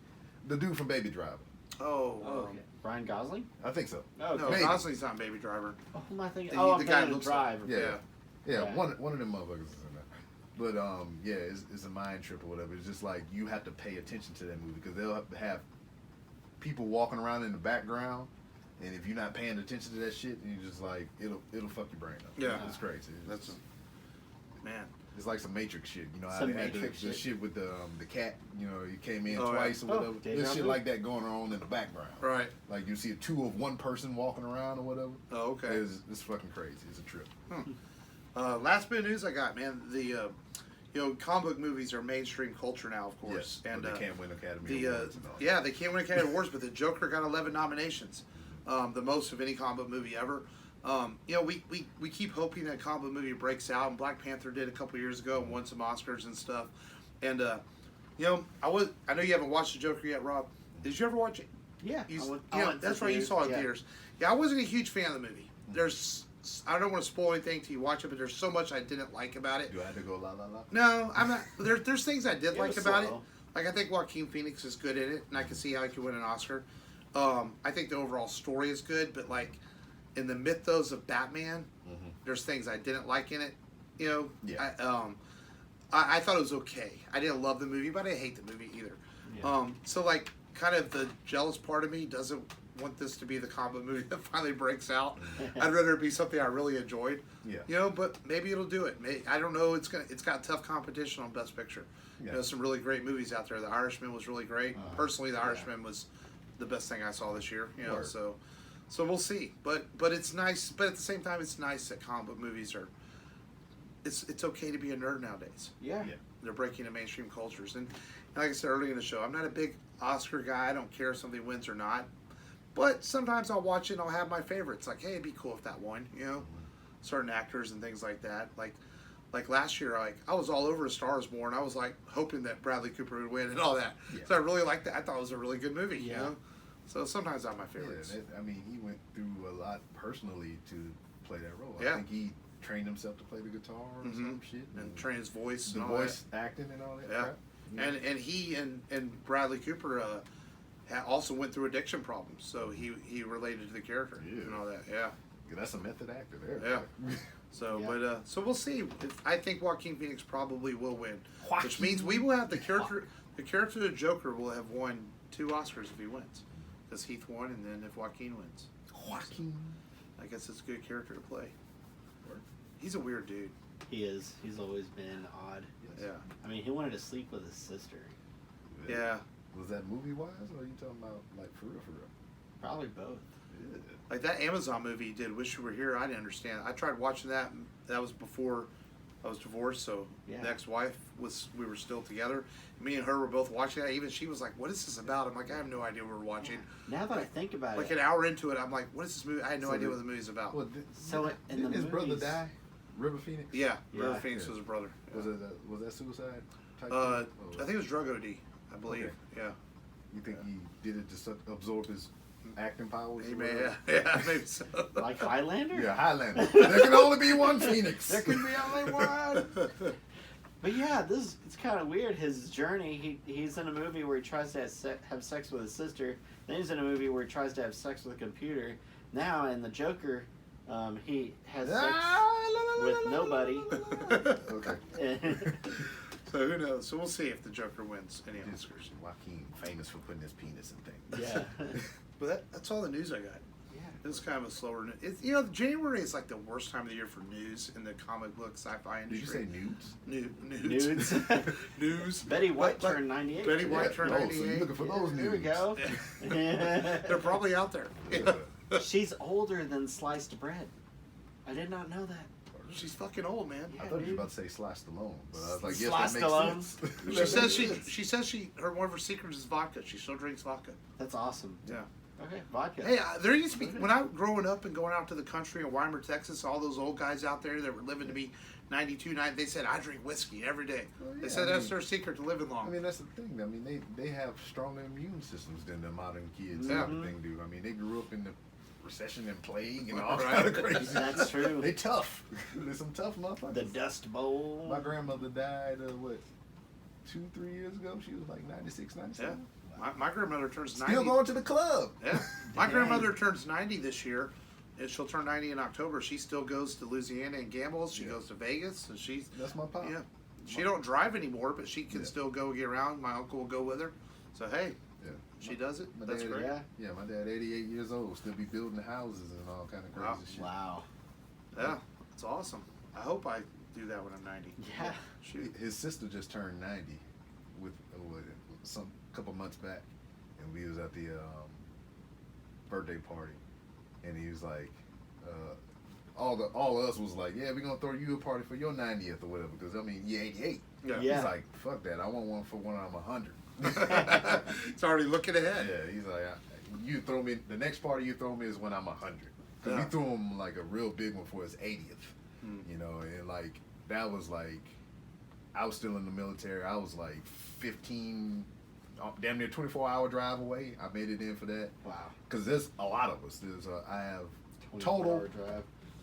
the dude from Baby Driver. Oh, Okay. Ryan Gosling? I think so. Oh, no, Maybe. Gosling's not Baby Driver. Oh, who am I thinking? The- Oh, the I'm guy thinking looks Drive. Yeah. Yeah. Yeah, Yeah. one of them motherfuckers is in that. But yeah, it's a mind trip or whatever. It's just like you have to pay attention to that movie because they'll have people walking around in the background, and if you're not paying attention to that shit, you just like it'll fuck your brain up. Yeah. It's crazy. That's man. It's like some Matrix shit. You know how Some they had Matrix the shit. shit with the cat. You know, he came in Oh, yeah. twice or Oh, whatever. deja There's shit vu. like that going on in the background. Right. Like you see two of one person walking around or whatever. Oh, okay. It's fucking crazy. It's a trip. Last bit of news I got, man. The comic book movies are mainstream culture now, of course, Yes, and but they can't win Academy the Awards and all that. yeah, they can't win Academy Awards, but the Joker got 11 nominations, the most of any comic book movie ever. We keep hoping that comic book movie breaks out, and Black Panther did a couple years ago and won some Oscars and stuff. And I know you haven't watched the Joker yet, Rob. Did you ever watch it? Yeah. That's right. You saw it in theaters. Yeah, I wasn't a huge fan of the movie. I don't want to spoil anything till you watch it, but there's so much I didn't like about it. Do I have to go la la la? No, I'm not. There's things I did It like was about slow. it. Like I think Joaquin Phoenix is good in it, and I can see how he could win an Oscar. I think the overall story is good, but like in the mythos of Batman, there's things I didn't like in it. Yeah. I thought it was okay. I didn't love the movie, but I didn't hate the movie either. Yeah. So like, kind of the jealous part of me doesn't want this to be the comic movie that finally breaks out. I'd rather it be something I really enjoyed. Yeah. But maybe it'll do it. I don't know. It's got tough competition on Best Picture. Yeah. Some really great movies out there. The Irishman was really great. Personally, The Irishman was the best thing I saw this year. Word. So we'll see. But it's nice. But at the same time, it's nice that comic book movies are. It's okay to be a nerd nowadays. Yeah. Yeah. They're breaking into mainstream cultures, and like I said earlier in the show, I'm not a big Oscar guy. I don't care if something wins or not. But sometimes I'll watch it and I'll have my favorites. Like, hey, it'd be cool if that won, certain actors and things like that. Like last year, I was all over A Star Is Born. I was like hoping that Bradley Cooper would win and all that. Yeah. So I really liked that. I thought it was a really good movie. Yeah. So sometimes I'm my favorites. Yeah, he went through a lot personally to play that role. Yeah. I think he trained himself to play the guitar or some shit. And train his voice. the and all voice acting and all that. Yeah. Crap. And he and Bradley Cooper also went through addiction problems. So he related to the character and all that. Yeah. That's a method actor there. Yeah. So, Yeah. so we'll see. I think Joaquin Phoenix probably will win, which Joaquin. means we will have the character of the Joker will have won 2 Oscars if he wins, because Heath won, and then if Joaquin wins, Joaquin. I guess it's a good character to play. Word. He's a weird dude. He is. He's always been odd. Yeah, I mean, he wanted to sleep with his sister. yeah. Was that movie wise, or are you talking about like for real? Probably both. Yeah. Like that Amazon movie he did, Wish You Were Here. I didn't understand. I tried watching that. That was before I was divorced, so Yeah. the ex-wife we were still together. Me and her were both watching that. Even she was like, "What is this about?" I'm like, "I have no idea what we're watching." Now that I think about Like it, an hour into it, I'm like, "What is this movie?" I had no So idea the- what the movie's about. Well, So in didn't the his brother movies- die? River Phoenix. Yeah, River Yeah. Phoenix Yeah. was his brother. Was that suicide? Type I thing? Or- think it was drug OD. I believe. Okay. Yeah. You think he did it to absorb his acting powers? He or may. whatever? Yeah, maybe so. like Highlander. Yeah, Highlander. There can only be one Phoenix. There can be only one. But yeah, it's kind of weird. His journey. He's in a movie where he tries to have sex with his sister. Then he's in a movie where he tries to have sex with a computer. Now in the Joker, he has sex with nobody. Okay. So who knows? So we'll see if the Joker wins any Oscars. Joaquin, famous for putting his penis in things. Yeah. But that's all the news I got. Yeah. It's kind of a slower. January is like the worst time of the year for news in the comic book sci-fi Did you industry. say nudes? Nudes. Nudes. News. Betty White Like- turned 98. Betty White Yeah. turned Oh, so 98. you're looking for those There we nudes. go. They're probably out there. She's older than sliced bread. I did not know that. She's fucking old, man. I thought you were about to say Sly Stallone, but I was like, yes, Sly that makes Stallone. sense. She says she says one of her secrets is vodka. She still drinks vodka. That's awesome. Yeah. Okay, vodka. Hey, there used to be, when I was growing up and going out to the country in Weimar, Texas, all those old guys out there that were living to be 92, 90, they said, I drink whiskey every day. Well, They yeah, said I that's mean- their secret to living long. I mean, that's the thing. I mean, they have stronger immune systems than the modern kids Yeah. and everything do. I mean, they grew up in the recession and plague and all Right. kind of crazy. That's true. They tough. They're some tough motherfuckers. The Dust Bowl. My grandmother died, 2-3 years ago? She was like 96, 97. My grandmother turns 90. Still going to the club. Yeah. My Dang. grandmother turns 90 this year, and she'll turn 90 in October. She still goes to Louisiana and gambles. She Yeah. goes to Vegas, and she's, That's my pop. yeah. She don't drive anymore, but she can Yeah. still go get around. My uncle will go with her. So, hey, Yeah. she does it. My That's dad- great. Yeah. Yeah, my dad, 88 years old, still be building houses and all kind of crazy Wow. shit. Wow. Yeah, it's awesome. I hope I do that when I'm 90. Yeah. Shoot. His sister just turned 90 with some couple months back, and we was at the birthday party, and he was like, all of us was like, yeah, we're gonna throw you a party for your 90th or whatever, because I mean, you're 88. Yeah. Yeah. He's like, fuck that, I want one for when I'm 100. It's already looking ahead. Yeah, he's like, you throw me the next party you throw me is when I'm 100. Cause Yeah. we threw him like a real big one for his 80th. Hmm. You know, and like that was like, I was still in the military. I was like 15, damn near 24-hour drive away. I made it in for that. Wow. Cause there's a lot of us. I have 24-hour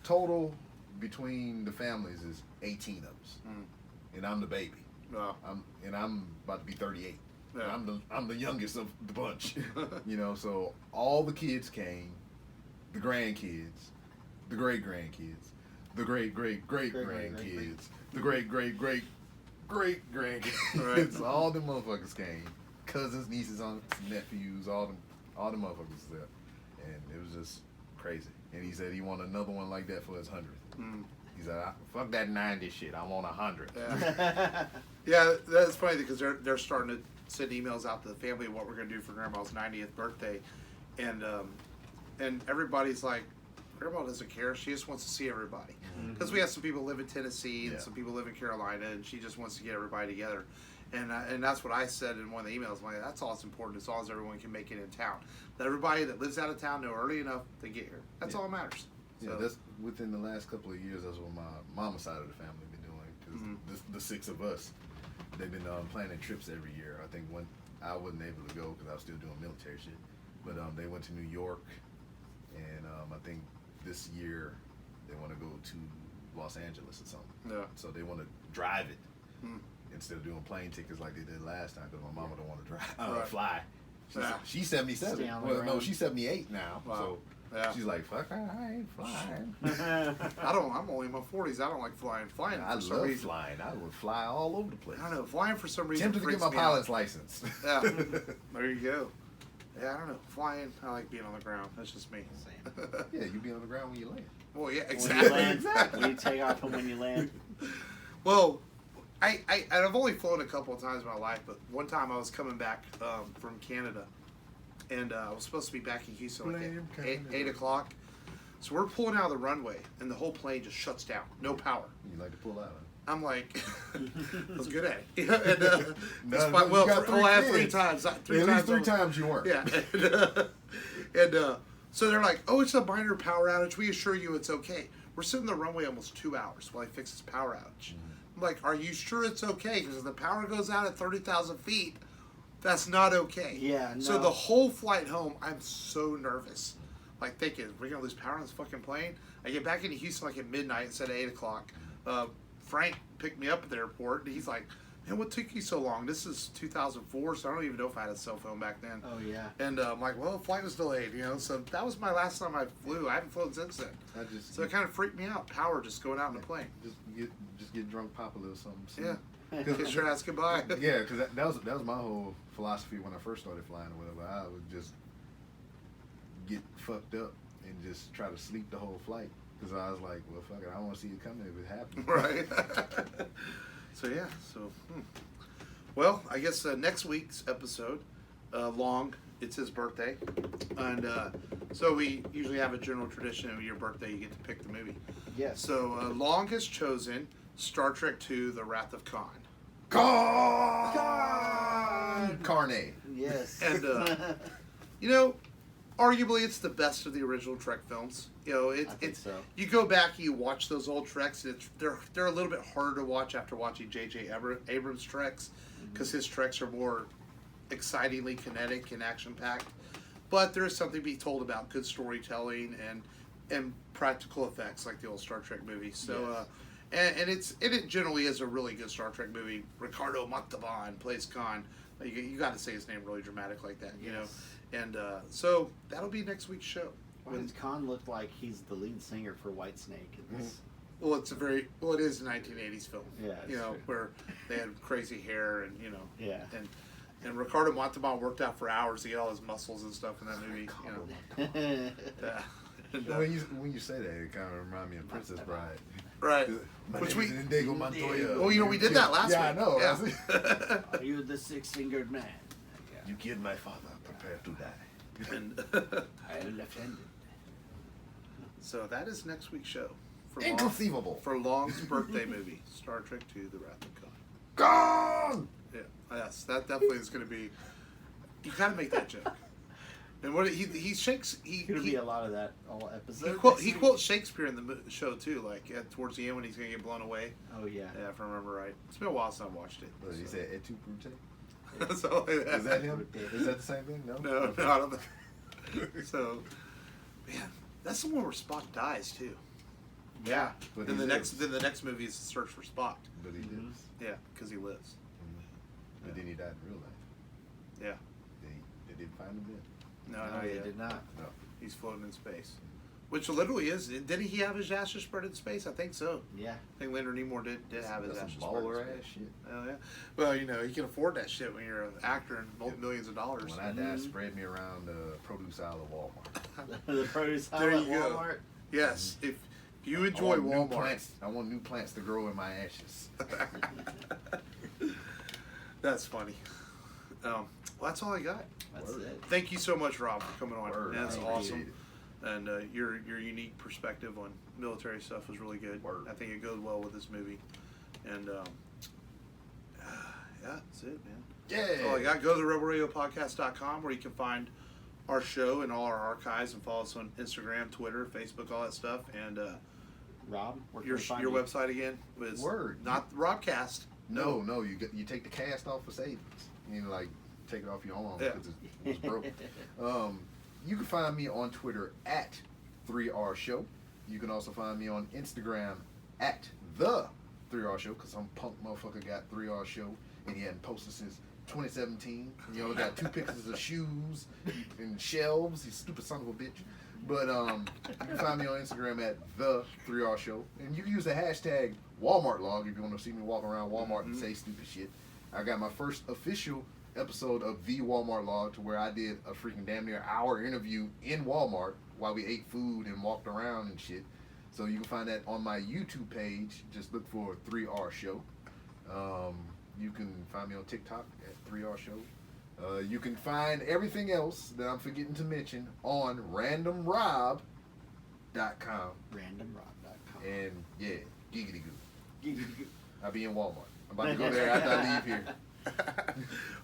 total drive. between the families is 18 of us, and I'm the baby. Wow. I'm about to be 38. Yeah. I'm the youngest of the bunch. You know, so all the kids came, the grandkids, the great grandkids, the great great great grandkids, the great great great great grandkids. Right. All the motherfuckers came, cousins, nieces, aunts, nephews, all the motherfuckers there, and it was just crazy. And he said he wanted another one like that for his 100th. Mm. He said, "Fuck that 90 shit. I want 100." Yeah. Yeah, that's funny because they're starting to send emails out to the family of what we're gonna do for Grandma's 90th birthday, and everybody's like, Grandma doesn't care. She just wants to see everybody because we have some people live in Tennessee and Yeah. some people live in Carolina, and she just wants to get everybody together. And that's what I said in one of the emails. I'm like, that's all that's important as long as everyone can make it in town. Let everybody that lives out of town know early enough to get here. That's Yeah. all that matters. Yeah, So- that's within the last couple of years. That's what my mama's side of the family been doing. Because the 6 of us, they've been planning trips every year. I think I wasn't able to go because I was still doing military shit. But they went to New York, and I think this year they want to go to Los Angeles or something. Yeah. So they want to drive it Hmm. instead of doing plane tickets like they did last time. Because my mama don't want to drive, Right. fly. Yeah. She's 77. Stay on the Well, no, ground. she's 78 now. Wow. So Yeah. she's like, fuck, I ain't flying. I'm only in my 40s. I don't like flying. Flying I for some love reason. flying. I would fly all over the place. I don't know. Flying for some reason Tempted to get freaks my me out. pilot's license. Yeah. There you go. Yeah, I don't know. Flying, I like being on the ground. That's just me. Yeah, you be on the ground when you land. Well, yeah, When you exactly. land, Exactly. when you take off and when you land. Well, I've only flown a couple of times in my life, but one time I was coming back from Canada, and I was supposed to be back in Houston like Blame at Canada. 8 o'clock. So we're pulling out of the runway, and the whole plane just shuts down. No power. You like to pull out. I'm like, I was good at it. You know, and, No, despite- no, you well, got for the last 3 kids. times. At least 3 times you weren't. Yeah. And so they're like, oh, it's a minor power outage. We assure you it's okay. We're sitting on the runway almost 2 hours while he fixes power outage. I'm like, are you sure it's okay? Because if the power goes out at 30,000 feet, that's not okay. Yeah, So no. the whole flight home, I'm so nervous. Like thinking, we're going to lose power on this fucking plane? I get back into Houston like at midnight instead of 8 o'clock. Frank picked me up at the airport, and he's like, man, what took you so long? This is 2004, so I don't even know if I had a cell phone back then. Oh, yeah. And I'm like, well, the flight was delayed, you know. So that was my last time I flew. I haven't flown since then. So it kind of freaked me out. Power just going out in the plane. Just get drunk, pop a little something. see? Yeah. Kiss your ass goodbye. Yeah, because that was my whole philosophy when I first started flying or whatever. I would just get fucked up and just try to sleep the whole flight because I was like, well, fuck it, I don't want to see it coming if it happens. Right. So yeah. Well, I guess next week's episode, Long, it's his birthday, and so we usually have a general tradition of your birthday you get to pick the movie. Yes. So Long has chosen Star Trek II: The Wrath of Khan. Carne. Yes. And you know, arguably it's the best of the original Trek films. You know, I think it's so. you go back and you watch those old Treks. They're a little bit harder to watch after watching J.J. Abrams Treks, because his Treks are more excitingly kinetic and action packed. But there is something to be told about good storytelling and practical effects like the old Star Trek movies. So, and it generally is a really good Star Trek movie. Ricardo Montalban plays Khan. You got to say his name really dramatic like that, you know. And so that'll be next week's show. Why does Khan look like he's the lead singer for Whitesnake in this? Well, it is a 1980s film. Yeah, you know, true. where they had crazy hair and Yeah. and Ricardo Montalban worked out for hours to get all his muscles and stuff in that movie. You know. And, When you say that, it kind of reminds me of Princess Bride. right. My Which name is Indigo Montoya. Well, we did that last week. Yeah, I know. Yeah. Are you the six-fingered man? You killed my father. Prepare to die. And I am left-handed. so that is next week's show. Inconceivable. For Long's birthday movie, Star Trek II: The Wrath of Khan. Gone. Yeah, yes, that definitely is going to be. You got to make that joke. And what he shakes Gonna be a lot of that all episode. he quotes Shakespeare in the show too, like towards the end when he's going to get blown away. Oh yeah. Yeah, if I remember right. It's been a while since I watched it. What did he so. say? Et tu, Brute? So, Is that him? Is that the same thing? No. No, no, I don't think. So, man, that's the one where Spock dies too. Yeah. But Then he the lives. next movie is the search for Spock. But he Mhm. lives. Yeah, because he lives. But then he died in real life. Yeah. They didn't find him then. No, No, no, they yeah. did not. No. He's floating in space. Which literally is. Didn't he have his ashes spread in space? I think so. Yeah. I think Leonard Nimoy did have his That's ashes some spread in baller space. ass shit. Oh yeah. Well, you can afford that shit when you're an actor and millions of dollars. When I die, spread me around the produce aisle of Walmart. The produce aisle There at you go. Walmart. Yes, if you enjoy Walmart. I want new plants to grow in my ashes. That's funny. Well, that's all I got. That's it. Thank you so much, Rob, for coming on. Word, That's I awesome. appreciate And your unique perspective on military stuff was really good. Word. I think it goes well with this movie. And yeah, that's it, man. Yeah. That's all I got. Go to rebelradiopodcast.com where you can find our show and all our archives and follow us on Instagram, Twitter, Facebook, all that stuff. And Rob, where can your we find your you? website again was Word. not Robcast. No, you take the cast off for savings. Like take it off your arm Yeah. because it was broke. You can find me on Twitter at 3R Show. You can also find me on Instagram at the 3R Show because some punk motherfucker got 3R Show and he hadn't posted since 2017. And you only got 2 pictures of shoes and shelves. You stupid son of a bitch. But you can find me on Instagram at the 3R Show, and you can use the hashtag Walmart Log if you want to see me walk around Walmart and say stupid shit. I got my first official episode of the Walmart Log to where I did a freaking damn near hour interview in Walmart while we ate food and walked around and shit. So you can find that on my YouTube page. Just look for 3R Show. You can find me on TikTok at 3R Show. You can find everything else that I'm forgetting to mention on randomrob.com. Randomrob.com. And yeah, giggity goo. I'll be in Walmart. I'm about to go there after I leave here.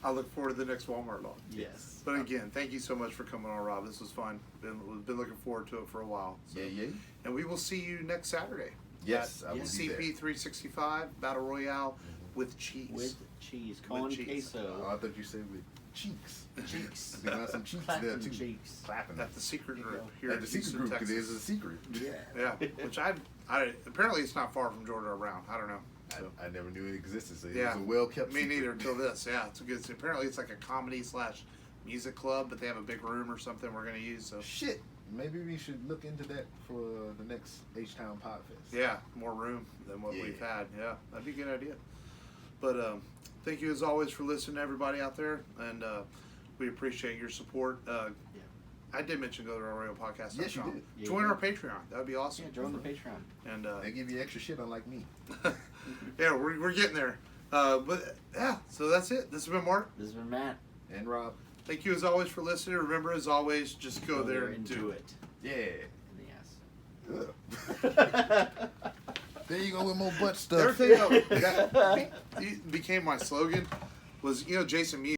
I look forward to the next Walmart log. Yes. But again, thank you so much for coming on, Rob. This was fun. Been looking forward to it for a while. So. Yeah. And we will see you next Saturday. Yes, at I will be there. CP365 Battle Royale with cheese. With cheese. With Con cheese. queso. I thought you said with cheeks. Cheeks. They got some cheeks there Clapping too. cheeks. Clapping. At the secret There you group go. here At in the secret Houston, group because Texas. there's a secret. Yeah. Yeah, which I apparently it's not far from Georgia or Brown. I don't know. So. I never knew it existed. So Yeah. it was a well kept Me secret. neither until this. Yeah, it's a good. Apparently, it's like a comedy/music club, but they have a big room or something we're gonna use. So Shit. Maybe we should look into that for the next H-Town Podfest. yeah, more room than what Yeah. we've had. Yeah, that'd be a good idea. But thank you as always for listening, to everybody out there, and we appreciate your support. I did mention go to our radio podcast. Yes, you did. Yeah, Join you our did. Patreon. That would be awesome. Yeah, join the Patreon. And They give you extra shit unlike me. yeah, we're getting there. But yeah, so that's it. This has been Mark. This has been Matt. And Rob. Thank you as always for listening. Remember, as always, just go there and do it. Yeah. In Ugh. the ass. There you go with more butt The other stuff. thing that became my slogan was, Jason Mewes.